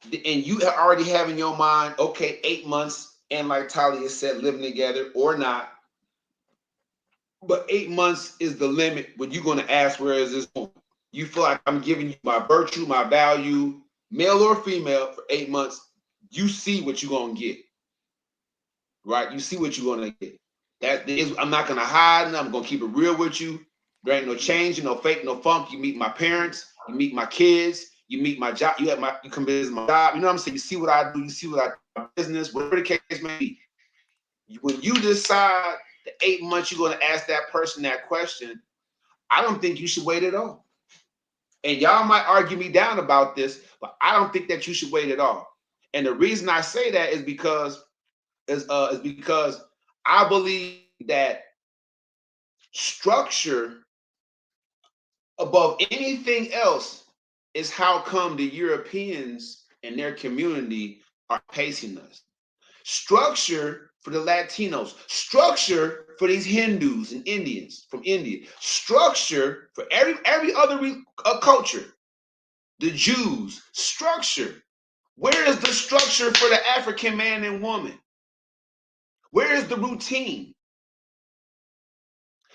and you are already have in your mind, okay, 8 months, and like Talia said, living together or not, but 8 months is the limit when you're gonna ask where is this going. You feel like I'm giving you my virtue, my value, male or female, for 8 months. You see what you're gonna get, right? You see what you're gonna get. That is, I'm not gonna hide, and I'm gonna keep it real with you. There ain't no change, no fake, no funk. You meet my parents, you meet my kids, you meet my job, you come visit my job. You know what I'm saying? You see what I do, you see what I do, my business, whatever the case may be. When you decide the 8 months you're gonna ask that person that question, I don't think you should wait at all. And y'all might argue me down about this, but I don't think that you should wait at all. And the reason I say that is because I believe that structure above anything else is how come the Europeans and their community are pacing us. Structure for the Latinos, structure for these Hindus and Indians from India, structure for every other culture, the Jews, structure. Where is the structure for the African man and woman? Where is the routine?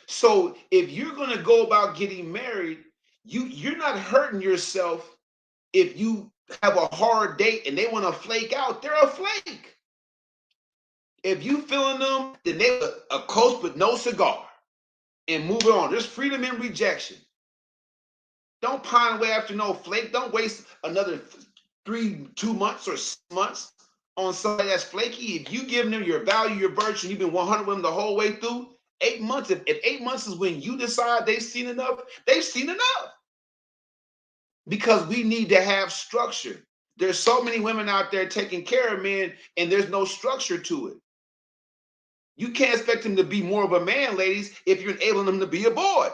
So if you're going to go about getting married, You're not hurting yourself if you have a hard date and they want to flake out. They're a flake. If you feeling them, then they a coast with no cigar and move on. There's freedom in rejection. Don't pine away after no flake. Don't waste another 2 months or 6 months on somebody that's flaky. If you give them your value, your virtue, you've been 100 with them the whole way through. 8 months. If 8 months is when you decide they've seen enough, they've seen enough. Because we need to have structure. There's so many women out there taking care of men, and there's no structure to it. You can't expect him to be more of a man, ladies, if you're enabling him to be a boy.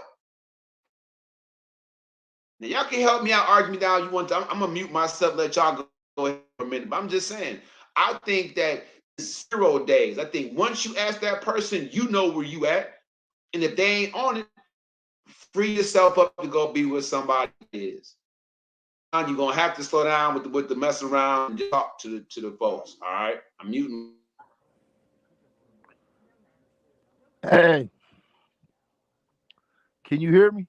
Now, y'all can help me out, argue me down. You want to? I'm gonna mute myself, let y'all go ahead for a minute. But I'm just saying, I think that 0 days. I think once you ask that person, you know where you at, and if they ain't on it, free yourself up to go be with somebody is. You're gonna have to slow down with the mess around and just talk to the folks. All right, I'm muting. Hey, can you hear me?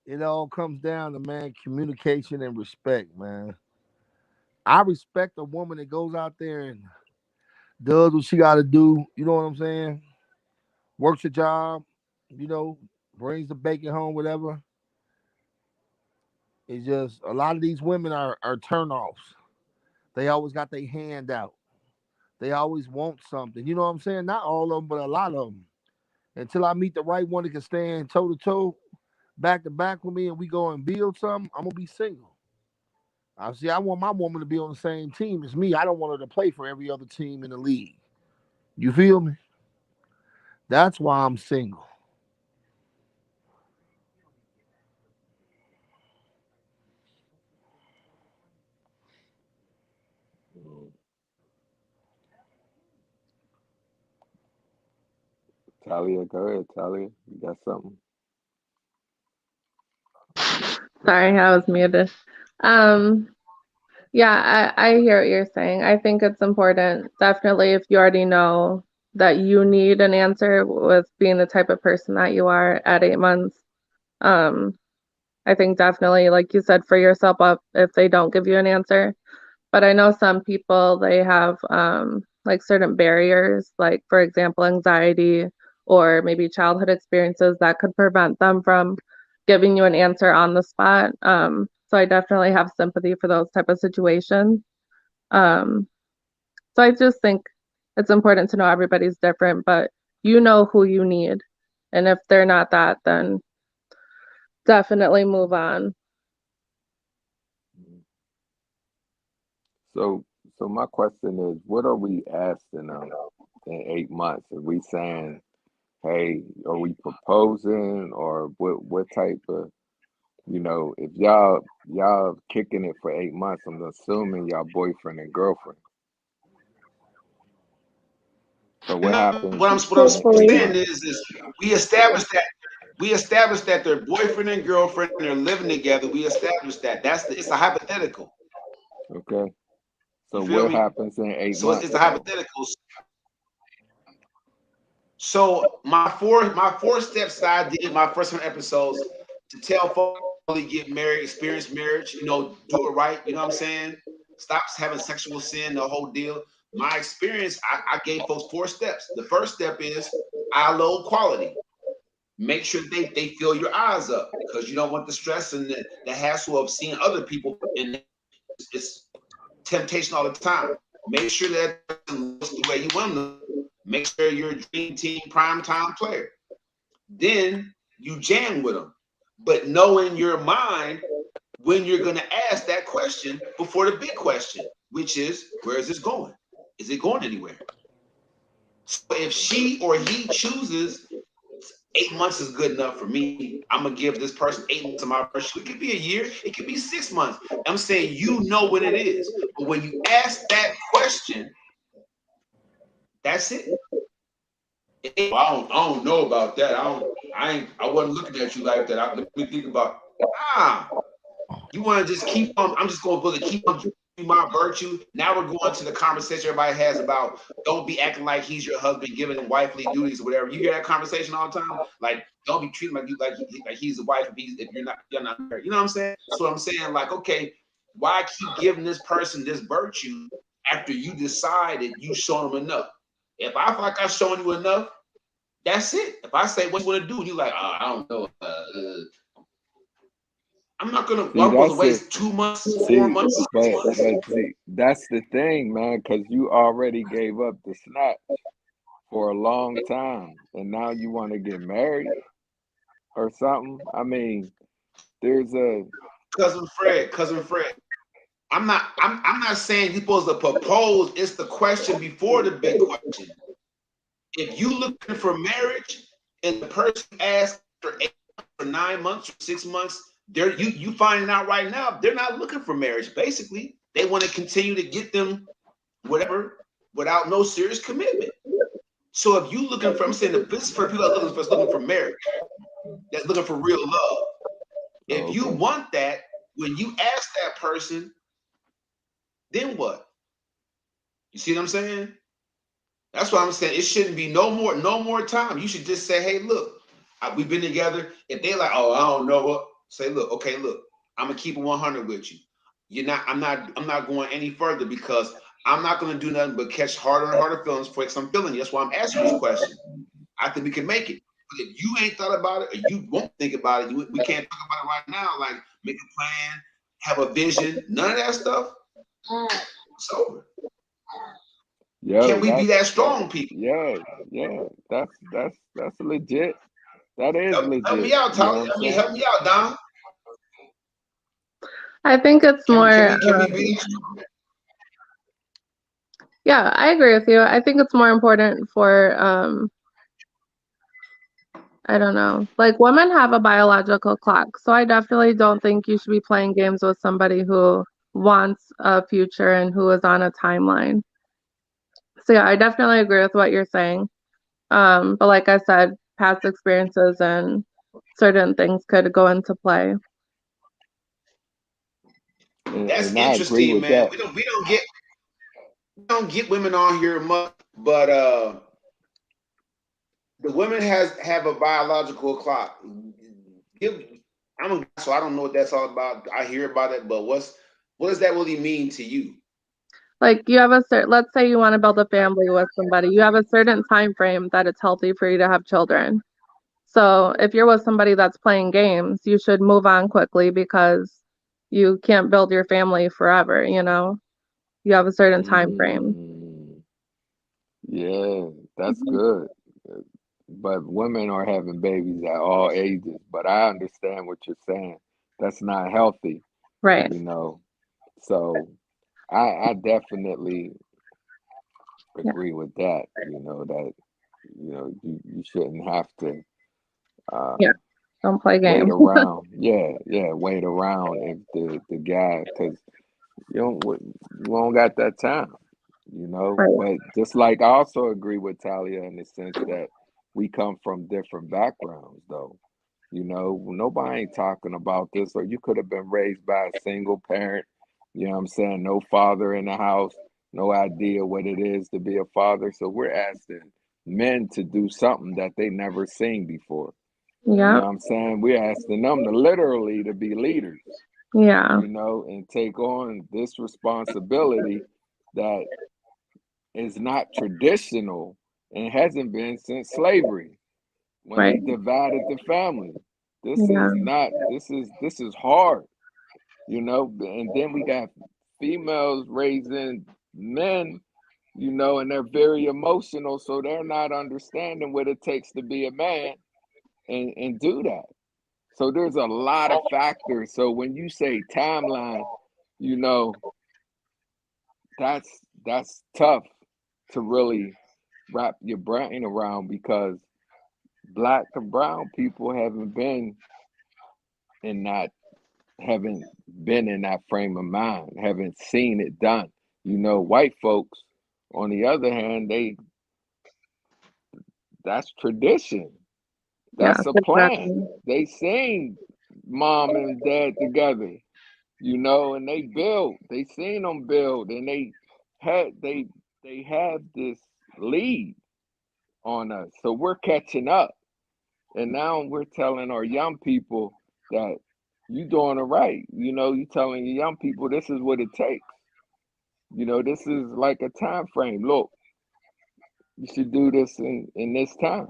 It all comes down to, man, communication and respect, man. I respect a woman that goes out there and does what she got to do. You know what I'm saying? Works a job, you know, brings the bacon home, whatever. It's just a lot of these women are turnoffs. They always got their hand out. They always want something. You know what I'm saying? Not all of them, but a lot of them. Until I meet the right one that can stand toe to toe, back to back with me, and we go and build something, I'm gonna be single. I see. I want my woman to be on the same team as me. I don't want her to play for every other team in the league. You feel me? That's why I'm single. Talia, go ahead, Talia. You got something? Sorry, I was muted. Um, yeah, I hear what you're saying. I think it's important, definitely, if you already know that you need an answer with being the type of person that you are at 8 months. Um, I think definitely, like you said, free yourself up if they don't give you an answer. But I know some people, they have like certain barriers, like for example, anxiety or maybe childhood experiences that could prevent them from giving you an answer on the spot. So I definitely have sympathy for those type of situations. Um, so I just think it's important to know everybody's different, but you know who you need. And if they're not that, then definitely move on. So, so my question is, what are we asking them in 8 months? Are we saying, hey, are we proposing, or what type of, if y'all kicking it for 8 months, I'm assuming y'all boyfriend and girlfriend. So what happens? What I'm saying is we established that they're boyfriend and girlfriend and they're living together. We established that. It's a hypothetical. Okay. You So feel what me? happens in eight So it's months a though? hypothetical. So my four steps that I did my first 100 episodes to tell folks to get married, experience marriage, do it right. You know what I'm saying? Stop having sexual sin, the whole deal. My experience, I gave folks 4 steps. The first step is eye low quality. Make sure they fill your eyes up because you don't want the stress and the hassle of seeing other people, and it's temptation all the time. Make sure that looks the way you want them. Make sure you're a dream team prime time player. Then you jam with them, but know in your mind when you're going to ask that question before the big question, which is, where is this going? Is it going anywhere? So if she or he chooses 8 months is good enough for me. I'm gonna give this person 8 months of my first. It could be a year. It could be 6 months. I'm saying you know when it is. But when you ask that question, that's it. I don't know about that. I wasn't looking at you like that. Let me think about. Ah, you want to just keep on. I'm just going to keep on my virtue. Now we're going to the conversation everybody has about don't be acting like he's your husband, giving him wifely duties or whatever. You hear that conversation all the time? Like, don't be treating like you like he's the wife if you're not married. You know what I'm saying? So I'm saying, like, okay, why keep giving this person this virtue after you decided you shown them enough? If I feel like I've shown you enough, that's it. If I say what you want to do, and you're like, oh, I don't know. I'm not gonna. See, I'm supposed to that's it. waste 2 months, See, 4 months, but 6 months. see, that's the thing, man, because you already gave up the snatch for a long time, and now you want to get married or something. I mean, there's a Cousin Fred. I'm not saying you're supposed to propose. It's the question before the big question. If you looking for marriage and the person asks for 8 months or 9 months or 6 months, they're you finding out right now they're not looking for marriage. Basically, they want to continue to get them whatever without no serious commitment. So if you looking for, I'm saying this is for people that looking for marriage, that's looking for real love. If you okay. want that, when you ask that person, then what? You see what I'm saying? That's what I'm saying. It shouldn't be no more time. You should just say, hey, look, we've been together. If they like, oh, I don't know what, say, look, okay, look, I'm gonna keep it 100 with you. You're not, I'm not going any further because I'm not gonna do nothing but catch harder and harder feelings for because I'm feeling you. That's why I'm asking you this question. I think we can make it. But if you ain't thought about it or you won't think about it, we can't talk about it right now. Like make a plan, have a vision, none of that stuff. It's over. Can Yo, we be that's that that. strong, people? Yeah, yeah. That's legit. That is Help legit. me out, You know what Tali. I'm I mean, saying? help me out, Don. I think it's more, Can we be that strong? yeah, I agree with you. I think it's more important for, I don't know, like women have a biological clock. So I definitely don't think you should be playing games with somebody who wants a future and who is on a timeline. So yeah, I definitely agree with what you're saying. But like I said, past experiences and certain things could go into play. That's And I agree interesting, with man. that. We don't get women on here much, but the women have a biological clock. Give, I'm a guy, so I don't know what that's all about. I hear about it, but what does that really mean to you? Like you have a certain, let's say you want to build a family with somebody, you have a certain time frame that it's healthy for you to have children. So if you're with somebody that's playing games, you should move on quickly because you can't build your family forever, you know? You have a certain time frame. Mm, yeah, that's good. Uh, But women are having babies at all ages. But I understand what you're saying. That's not healthy, Right. you know. So I definitely Yeah. agree with that, that you shouldn't have to uh Yeah. Don't play wait games. around. Yeah, yeah, wait around if the guy, because you don't got that time, Right. but just like I also agree with Talia in the sense that we come from different backgrounds though. Nobody ain't talking about this, or you could have been raised by a single parent, you know what I'm saying? No father in the house, no idea what it is to be a father. So we're asking men to do something that they never seen before. You Yeah. know what I'm saying? We're asking them to literally to be leaders, Yeah. and take on this responsibility that is not traditional and hasn't been since slavery when Right. they divided the family. This Yeah. is not this is hard, and then we got females raising men, and they're very emotional, so they're not understanding what it takes to be a man and do that. So there's a lot of factors. So when you say timeline, you know, that's tough to really wrap your brain around because black and brown people in that haven't been in that frame of mind, haven't seen it done. White folks, on the other hand, that's tradition. Yes, That's a plan. exactly. They seen mom and dad together. and they seen them build, and had they they have this lead on us, so we're catching up, and now we're telling our young people that you doing it right. You telling your young people this is what it takes. This is like a time frame. Look, you should do this in this time.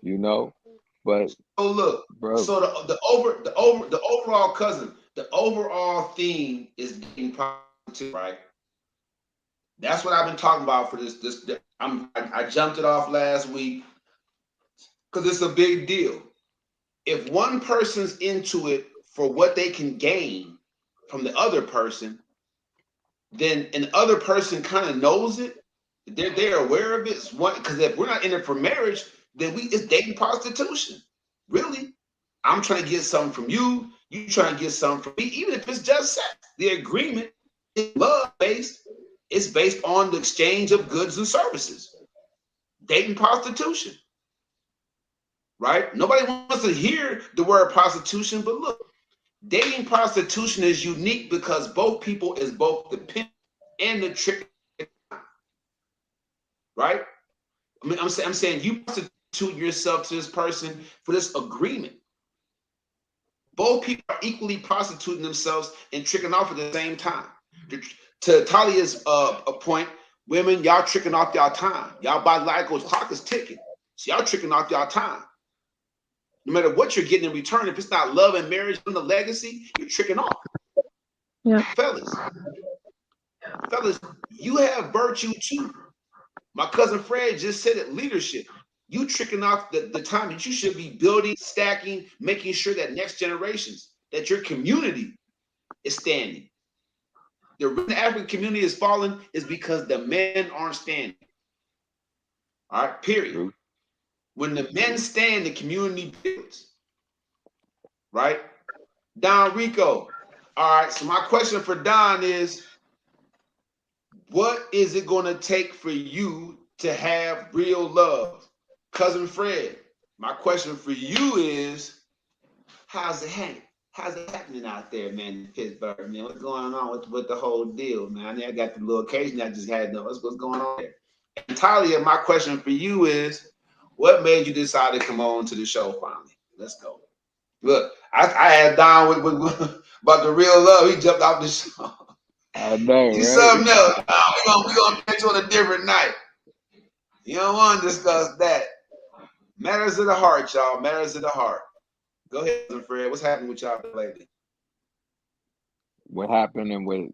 You know, but So look, bro, so the overall cousin, the overall theme is getting positive, right? That's what I've been talking about for this. I jumped it off last week because it's a big deal. If one person's into it for what they can gain from the other person, then an other person kind of knows it. They're aware of it. It's one because if we're not in it for marriage, then it's dating prostitution. Really, I'm trying to get something from you. You trying to get something from me. Even if it's just sex, the agreement is love based. It's based on the exchange of goods and services. Dating prostitution, right? Nobody wants to hear the word prostitution, but look, dating prostitution is unique because both people is both the pimp and the trick, right? I mean, I'm saying you prostitute yourself to this person for this agreement. Both people are equally prostituting themselves and tricking off at the same time. To Talia's a point, women, y'all tricking off y'all time. Y'all biological clock is ticking. So y'all tricking off y'all time. No matter what you're getting in return, if it's not love and marriage and the legacy, you're tricking off. Yeah. Fellas, you have virtue too. My cousin Fred just said it, leadership. You tricking off the time that you should be building, stacking, making sure that next generations, that your community is standing. The reason the African community is falling is because the men aren't standing. All right, period. true. When the men stand, the community builds. Right? Don Rico. All right, so my question for Don is, what is it going to take for you to have real love? Cousin Fred, my question for you is, how's it hanging? How's it happening out there, man, in Pittsburgh, man? What's going on with the whole deal, man? I got the little occasion I just had. What's going on there? And Talia, my question for you is, what made you decide to come on to the show finally? Let's go. Look, I had Don with about the real love. He jumped off the show. I know, You right? something else. We gonna catch you on a different night. You don't want to discuss that. Matters of the heart, y'all. Matters of the heart. Go ahead, Fred. What's happening with y'all lately? What happening with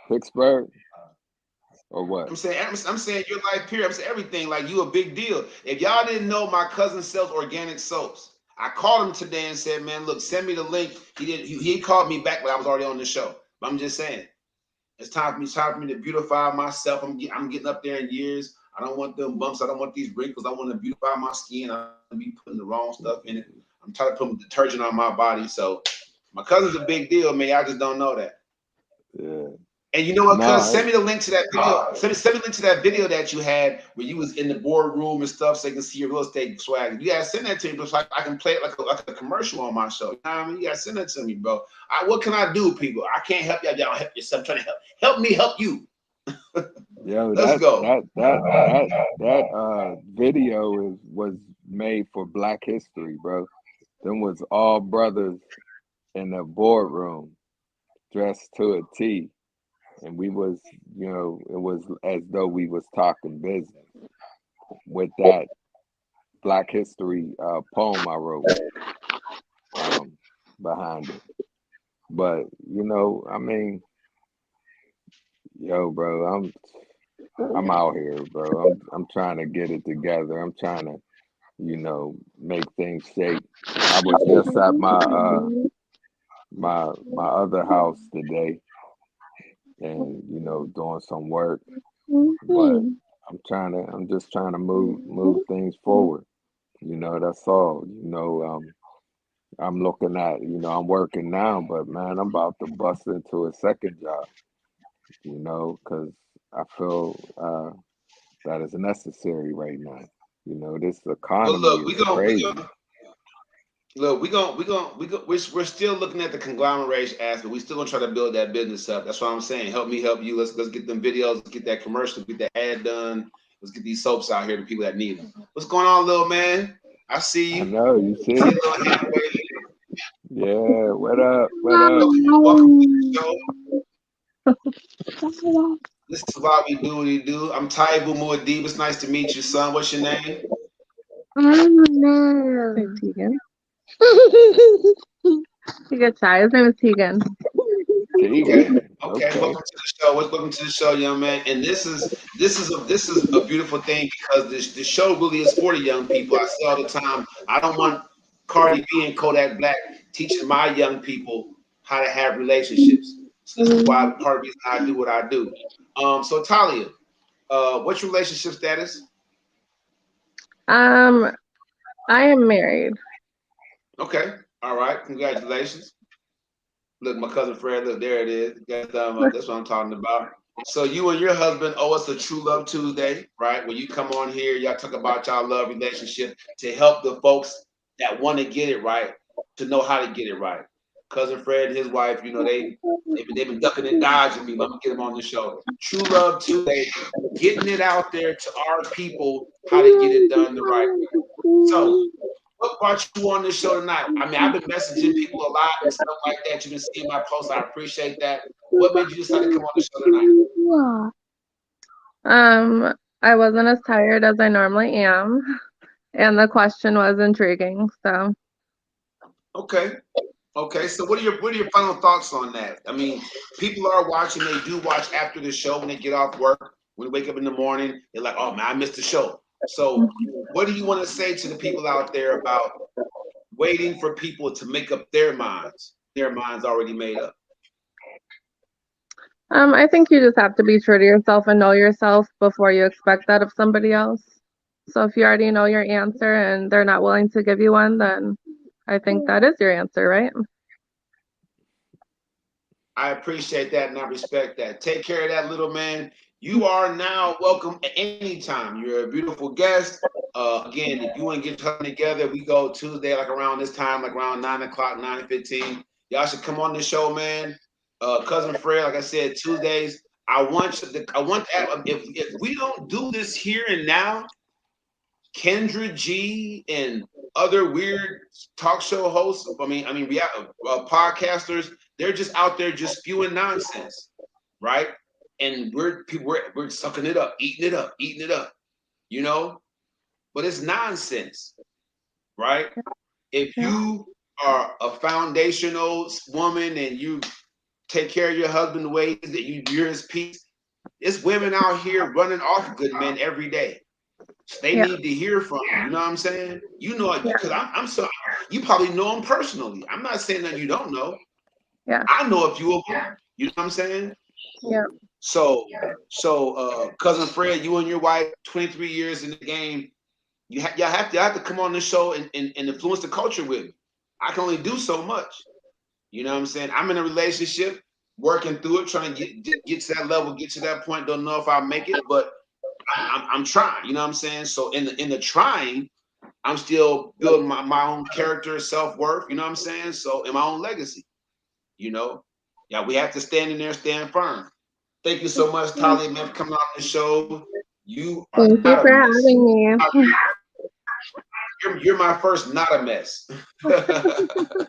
Pittsburgh or what? I'm saying your life period. I'm saying everything. Like you a big deal. If y'all didn't know, my cousin sells organic soaps. I called him today and said, "Man, look, send me the link." He called me back, but I was already on the show. But I'm just saying, it's time for me. It's time for me to beautify myself. I'm getting up there in years. I don't want them bumps. I don't want these wrinkles. I want to beautify my skin. I don't be putting the wrong stuff in it. I'm tired of putting detergent on my body. So my cousin's a big deal, man. I just don't know that. Yeah. And you know what, cuz? No, Send me the link to that video. Send me the link to that video that you had where you was in the boardroom and stuff so you can see your real estate swag. You gotta send that to me, but like I can play it like a commercial on my show. You know what I mean? You gotta send that to me, bro. What can I do, people? I can't help y'all. Y'all help yourself. I'm trying to help me help you. yo, Let's go. that video was made for Black History, bro. Them was all brothers in the boardroom dressed to a T, and we was, it was as though we was talking business with that Black History poem I wrote behind it. But I mean, yo, bro, I'm out here, bro. I'm trying to get it together. I'm trying to, make things shake. I was just at my other house today, and doing some work, but I'm just trying to move things forward. That's all. I'm looking at, I'm working now, but man, I'm about to bust into a second job, because I feel that is necessary right now. This Well, economy look, is crazy. Look, we're still looking at the conglomeration aspect. We still gonna try to build that business up. That's what I'm saying. Help me, help you. Let's get them videos. Let's get that commercial. Get that ad done. Let's get these soaps out here to people that need them. What's going on, little man? I see I you. know, you I see see? a little hand waving. Yeah, what up? What up? Welcome to the show. This is why we do what we do. I'm Taibu Muad'Dib. It's nice to meet you, son. What's your name? Hey, Tegan. He gets shy. His name is Tegan. Okay. Tegan. Okay. Okay. Welcome to the show. Welcome to the show, young man. And this is a beautiful thing because this show really is for the young people. I say all the time, I don't want Cardi B and Kodak Black teaching my young people how to have relationships. So this is why part of the reason I do what I do. So Talia, what's your relationship status? Um, I am married. Okay. All right. Congratulations. Look, my cousin Fred, look, there it is. That's what I'm talking about. So you and your husband owe us a True Love Tuesday, right? When you come on here, y'all talk about y'all love relationship to help the folks that want to get it right to know how to get it right. Cousin Fred and his wife, they've been ducking and dodging me, but I'm gonna get them on the show. True Love Tuesday, getting it out there to our people how to get it done the right way. So what brought you on this show tonight? I mean, I've been messaging people a lot and stuff like that. You've been seeing my posts. I appreciate that. What made you decide to come on the show tonight? I wasn't as tired as I normally am, and the question was intriguing. So, Okay. Okay. So what are your final thoughts on that? I mean, people are watching, they do watch after the show when they get off work. When they wake up in the morning, they're like, oh man, I missed the show. So what do you want to say to the people out there about waiting for people to make up their minds? Their minds already made up. I think you just have to be true to yourself and know yourself before you expect that of somebody else. So if you already know your answer and they're not willing to give you one, then I think that is your answer, right? I appreciate that and I respect that. Take care of that, little man. You are now welcome at any time. You're a beautiful guest. Again, if you want to get something together, we go Tuesday, like around this time, like around 9 o'clock, 9:15. Y'all should come on the show, man. Cousin Fred, like I said, Tuesdays. If we don't do this here and now, Kendra G and other weird talk show hosts. Podcasters. They're just out there just spewing nonsense, right? And we're sucking it up, eating it up, eating it up. You know, but it's nonsense, right? If Yeah. you are a foundational woman and you take care of your husband the way that you're his piece, it's women out here running off good men every day. So they Yeah. need to hear from you. You know what I'm saying? You know it Yeah. because I'm so you probably know him personally. I'm not saying that you don't know. Yeah. I know a few of them. You know what I'm saying? Yeah. So cousin Fred, you and your wife, 23 years in the game. Y'all have to come on the show and influence the culture with me. I can only do so much. You know what I'm saying? I'm in a relationship, working through it, trying to get to that level, get to that point. Don't know if I'll make it, but I'm trying. You know what I'm saying? So in the trying, I'm still building my own character, self worth. You know what I'm saying? So in my own legacy. You know, yeah, we have to stand in there, stand firm. Thank you so much, Talia, man, for coming on the show. You are Thank not you a for mess. having me. You're my first not a mess. Everybody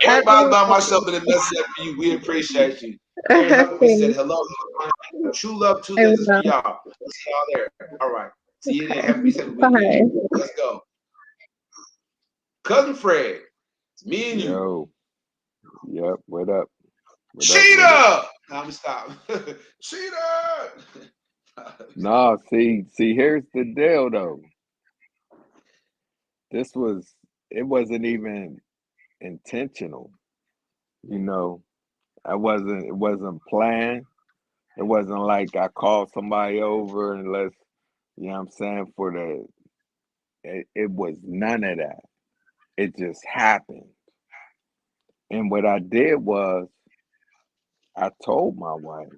Everyone. by myself in a mess up for you. We appreciate you. Terry Huckabee said Thanks. hello. True Love I Tuesdays is for will. y'all. We'll see y'all there. All right. See you then. Okay. Have a peace, have a weekend. Bye. Let's go. Cousin Fred, it's me and you. Yo. Yep. What up? What up with it? Cheetah! Now I'm stop. Cheetah! No, see, here's the deal though. It wasn't even intentional, you know. It wasn't planned. It wasn't like I called somebody over and you know what I'm saying, it was none of that. It just happened. And what I did was I told my wife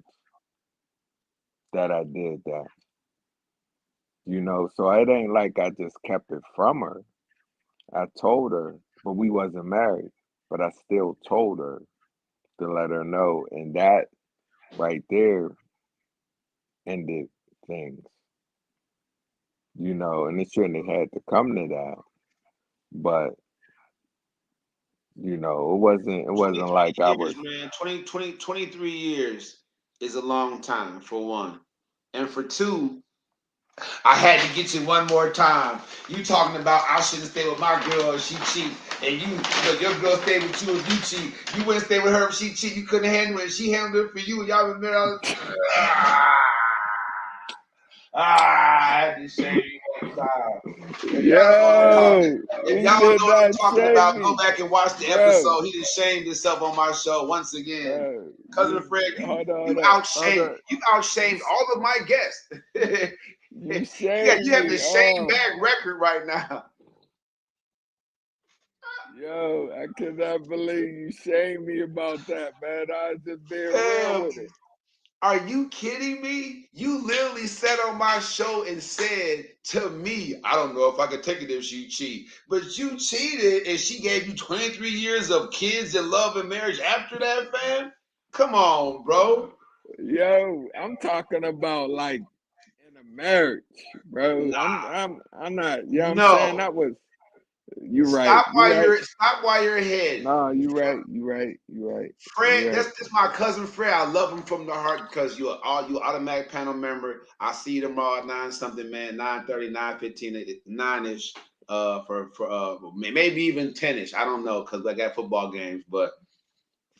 that I did that, you know, so it ain't like I just kept it from her. I told her but we wasn't married. But I still told her to let her know, and that right there ended things, and it shouldn't have had to come to that. But it wasn't 23 like I years, was. man. 23 years is a long time for one. And for two, I had to get you one more time. You talking about I shouldn't stay with my girl if she cheat, and your girl stayed with you if you cheat. You wouldn't stay with her if she cheat. You couldn't handle it. She handled it for you. Y'all been married all the I had to shame you one time. If y'all don't know what I'm talking, Yo, if he y'all don't did know what I'm not talking shame about, go me, back and watch the bro. episode. He just shamed himself on my show once again. Cousin You Fred, hold on, you hold on. outshamed all of my guests. You You shamed have the me. shame bag record right now. Yo, I cannot believe you shamed me about that, man. I was just being real Damn. with it. Are you kidding me? You literally sat on my show and said to me, I don't know if I could take it if she cheat, but you cheated and she gave you 23 years of kids and love and marriage after that, fam? Come on, bro. Yo, I'm talking about like in a marriage, bro. Nah, I'm not. You know what I'm saying? no. That was. You right. You right. Stop while you're ahead. No, you right. You right. You right. You Fred, right. that's my cousin Fred. I love him from the heart because you automatic panel member. I see you tomorrow at 9 something, man. 9:30, 9:15, 9-ish. For maybe even 10-ish. I don't know because I got football games. But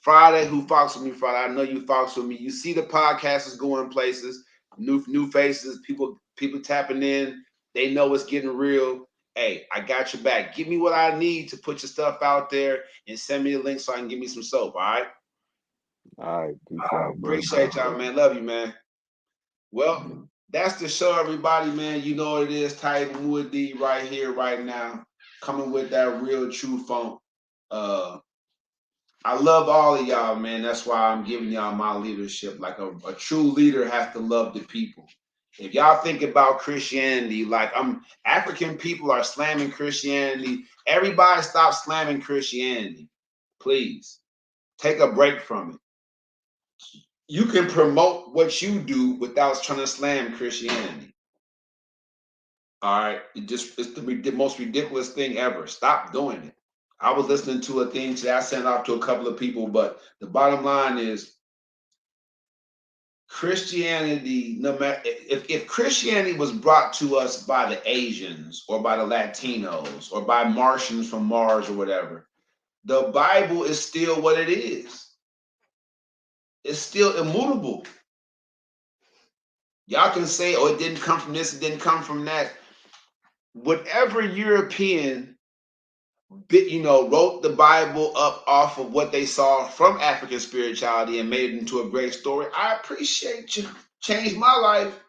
Friday, who fucks with me Friday? I know you fucks with me. You see the podcast is going places, new faces, people tapping in. They know it's getting real. Hey, I got your back. Give me what I need to put your stuff out there and send me the link so I can give me some soap. All right. All right. Peace out, bro. Appreciate y'all, man. Love you, man. Well, that's the show, everybody, man. You know what it is. Taibu D right here, right now. Coming with that real true funk. Uh I love all of y'all, man. That's why I'm giving y'all my leadership. Like a true leader has to love the people. If y'all think about Christianity, like African people are slamming Christianity. Everybody stop slamming Christianity. Please. Take a break from it. You can promote what you do without trying to slam Christianity. All right. It's the most ridiculous thing ever. Stop doing it. I was listening to a thing today. I sent it off to a couple of people, but the bottom line is Christianity, no matter if Christianity was brought to us by the Asians or by the Latinos or by Martians from Mars or whatever, the Bible is still what it is. It's still immutable. Y'all can say, oh, it didn't come from this, it didn't come from that. Whatever European wrote the Bible up off of what they saw from African spirituality and made it into a great story. I appreciate you. Changed my life.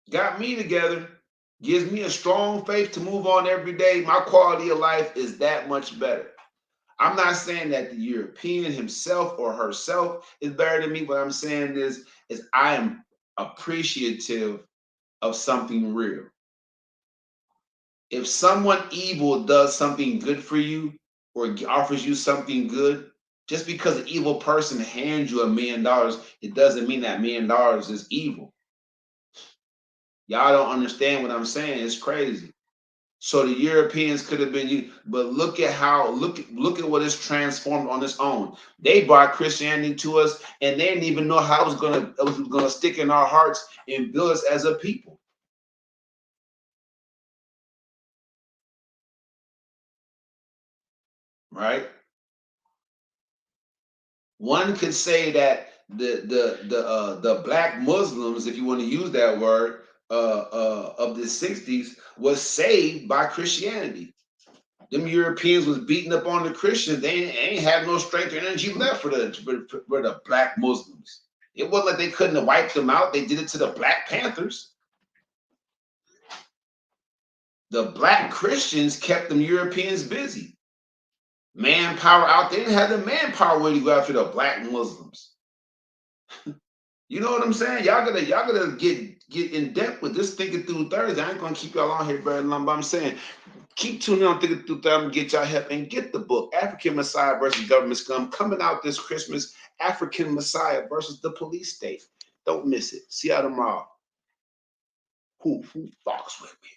Got me together. Gives me a strong faith to move on every day. My quality of life is that much better. I'm not saying that the European himself or herself is better than me. What I'm saying is I am appreciative of something real. If someone evil does something good for you or offers you something good, just because an evil person hands you $1,000,000, it doesn't mean that $1,000,000 is evil. Y'all don't understand what I'm saying. It's crazy. So the Europeans could have been you, but look at what is transformed on its own. They brought Christianity to us, and they didn't even know how it was gonna stick in our hearts and build us as a people. Right? One could say that the black Muslims, if you want to use that word, of the 60s was saved by Christianity. Them Europeans was beating up on the Christians. They ain't had no strength or energy left for the black Muslims. It wasn't like they couldn't have wiped them out. They did it to the Black Panthers. The black Christians kept them Europeans busy. Manpower out there. They didn't have the manpower when you go after the black Muslims. You know what I'm saying? Y'all gotta get in depth with this thinking through Thursday. I ain't gonna keep y'all on here very long, but I'm saying Keep tuning on Thinking Through Them, get y'all help, and get the book, African Messiah versus Government Scum, coming out this Christmas, African Messiah versus the Police State. Don't miss it. See y'all tomorrow. Who fucks with me?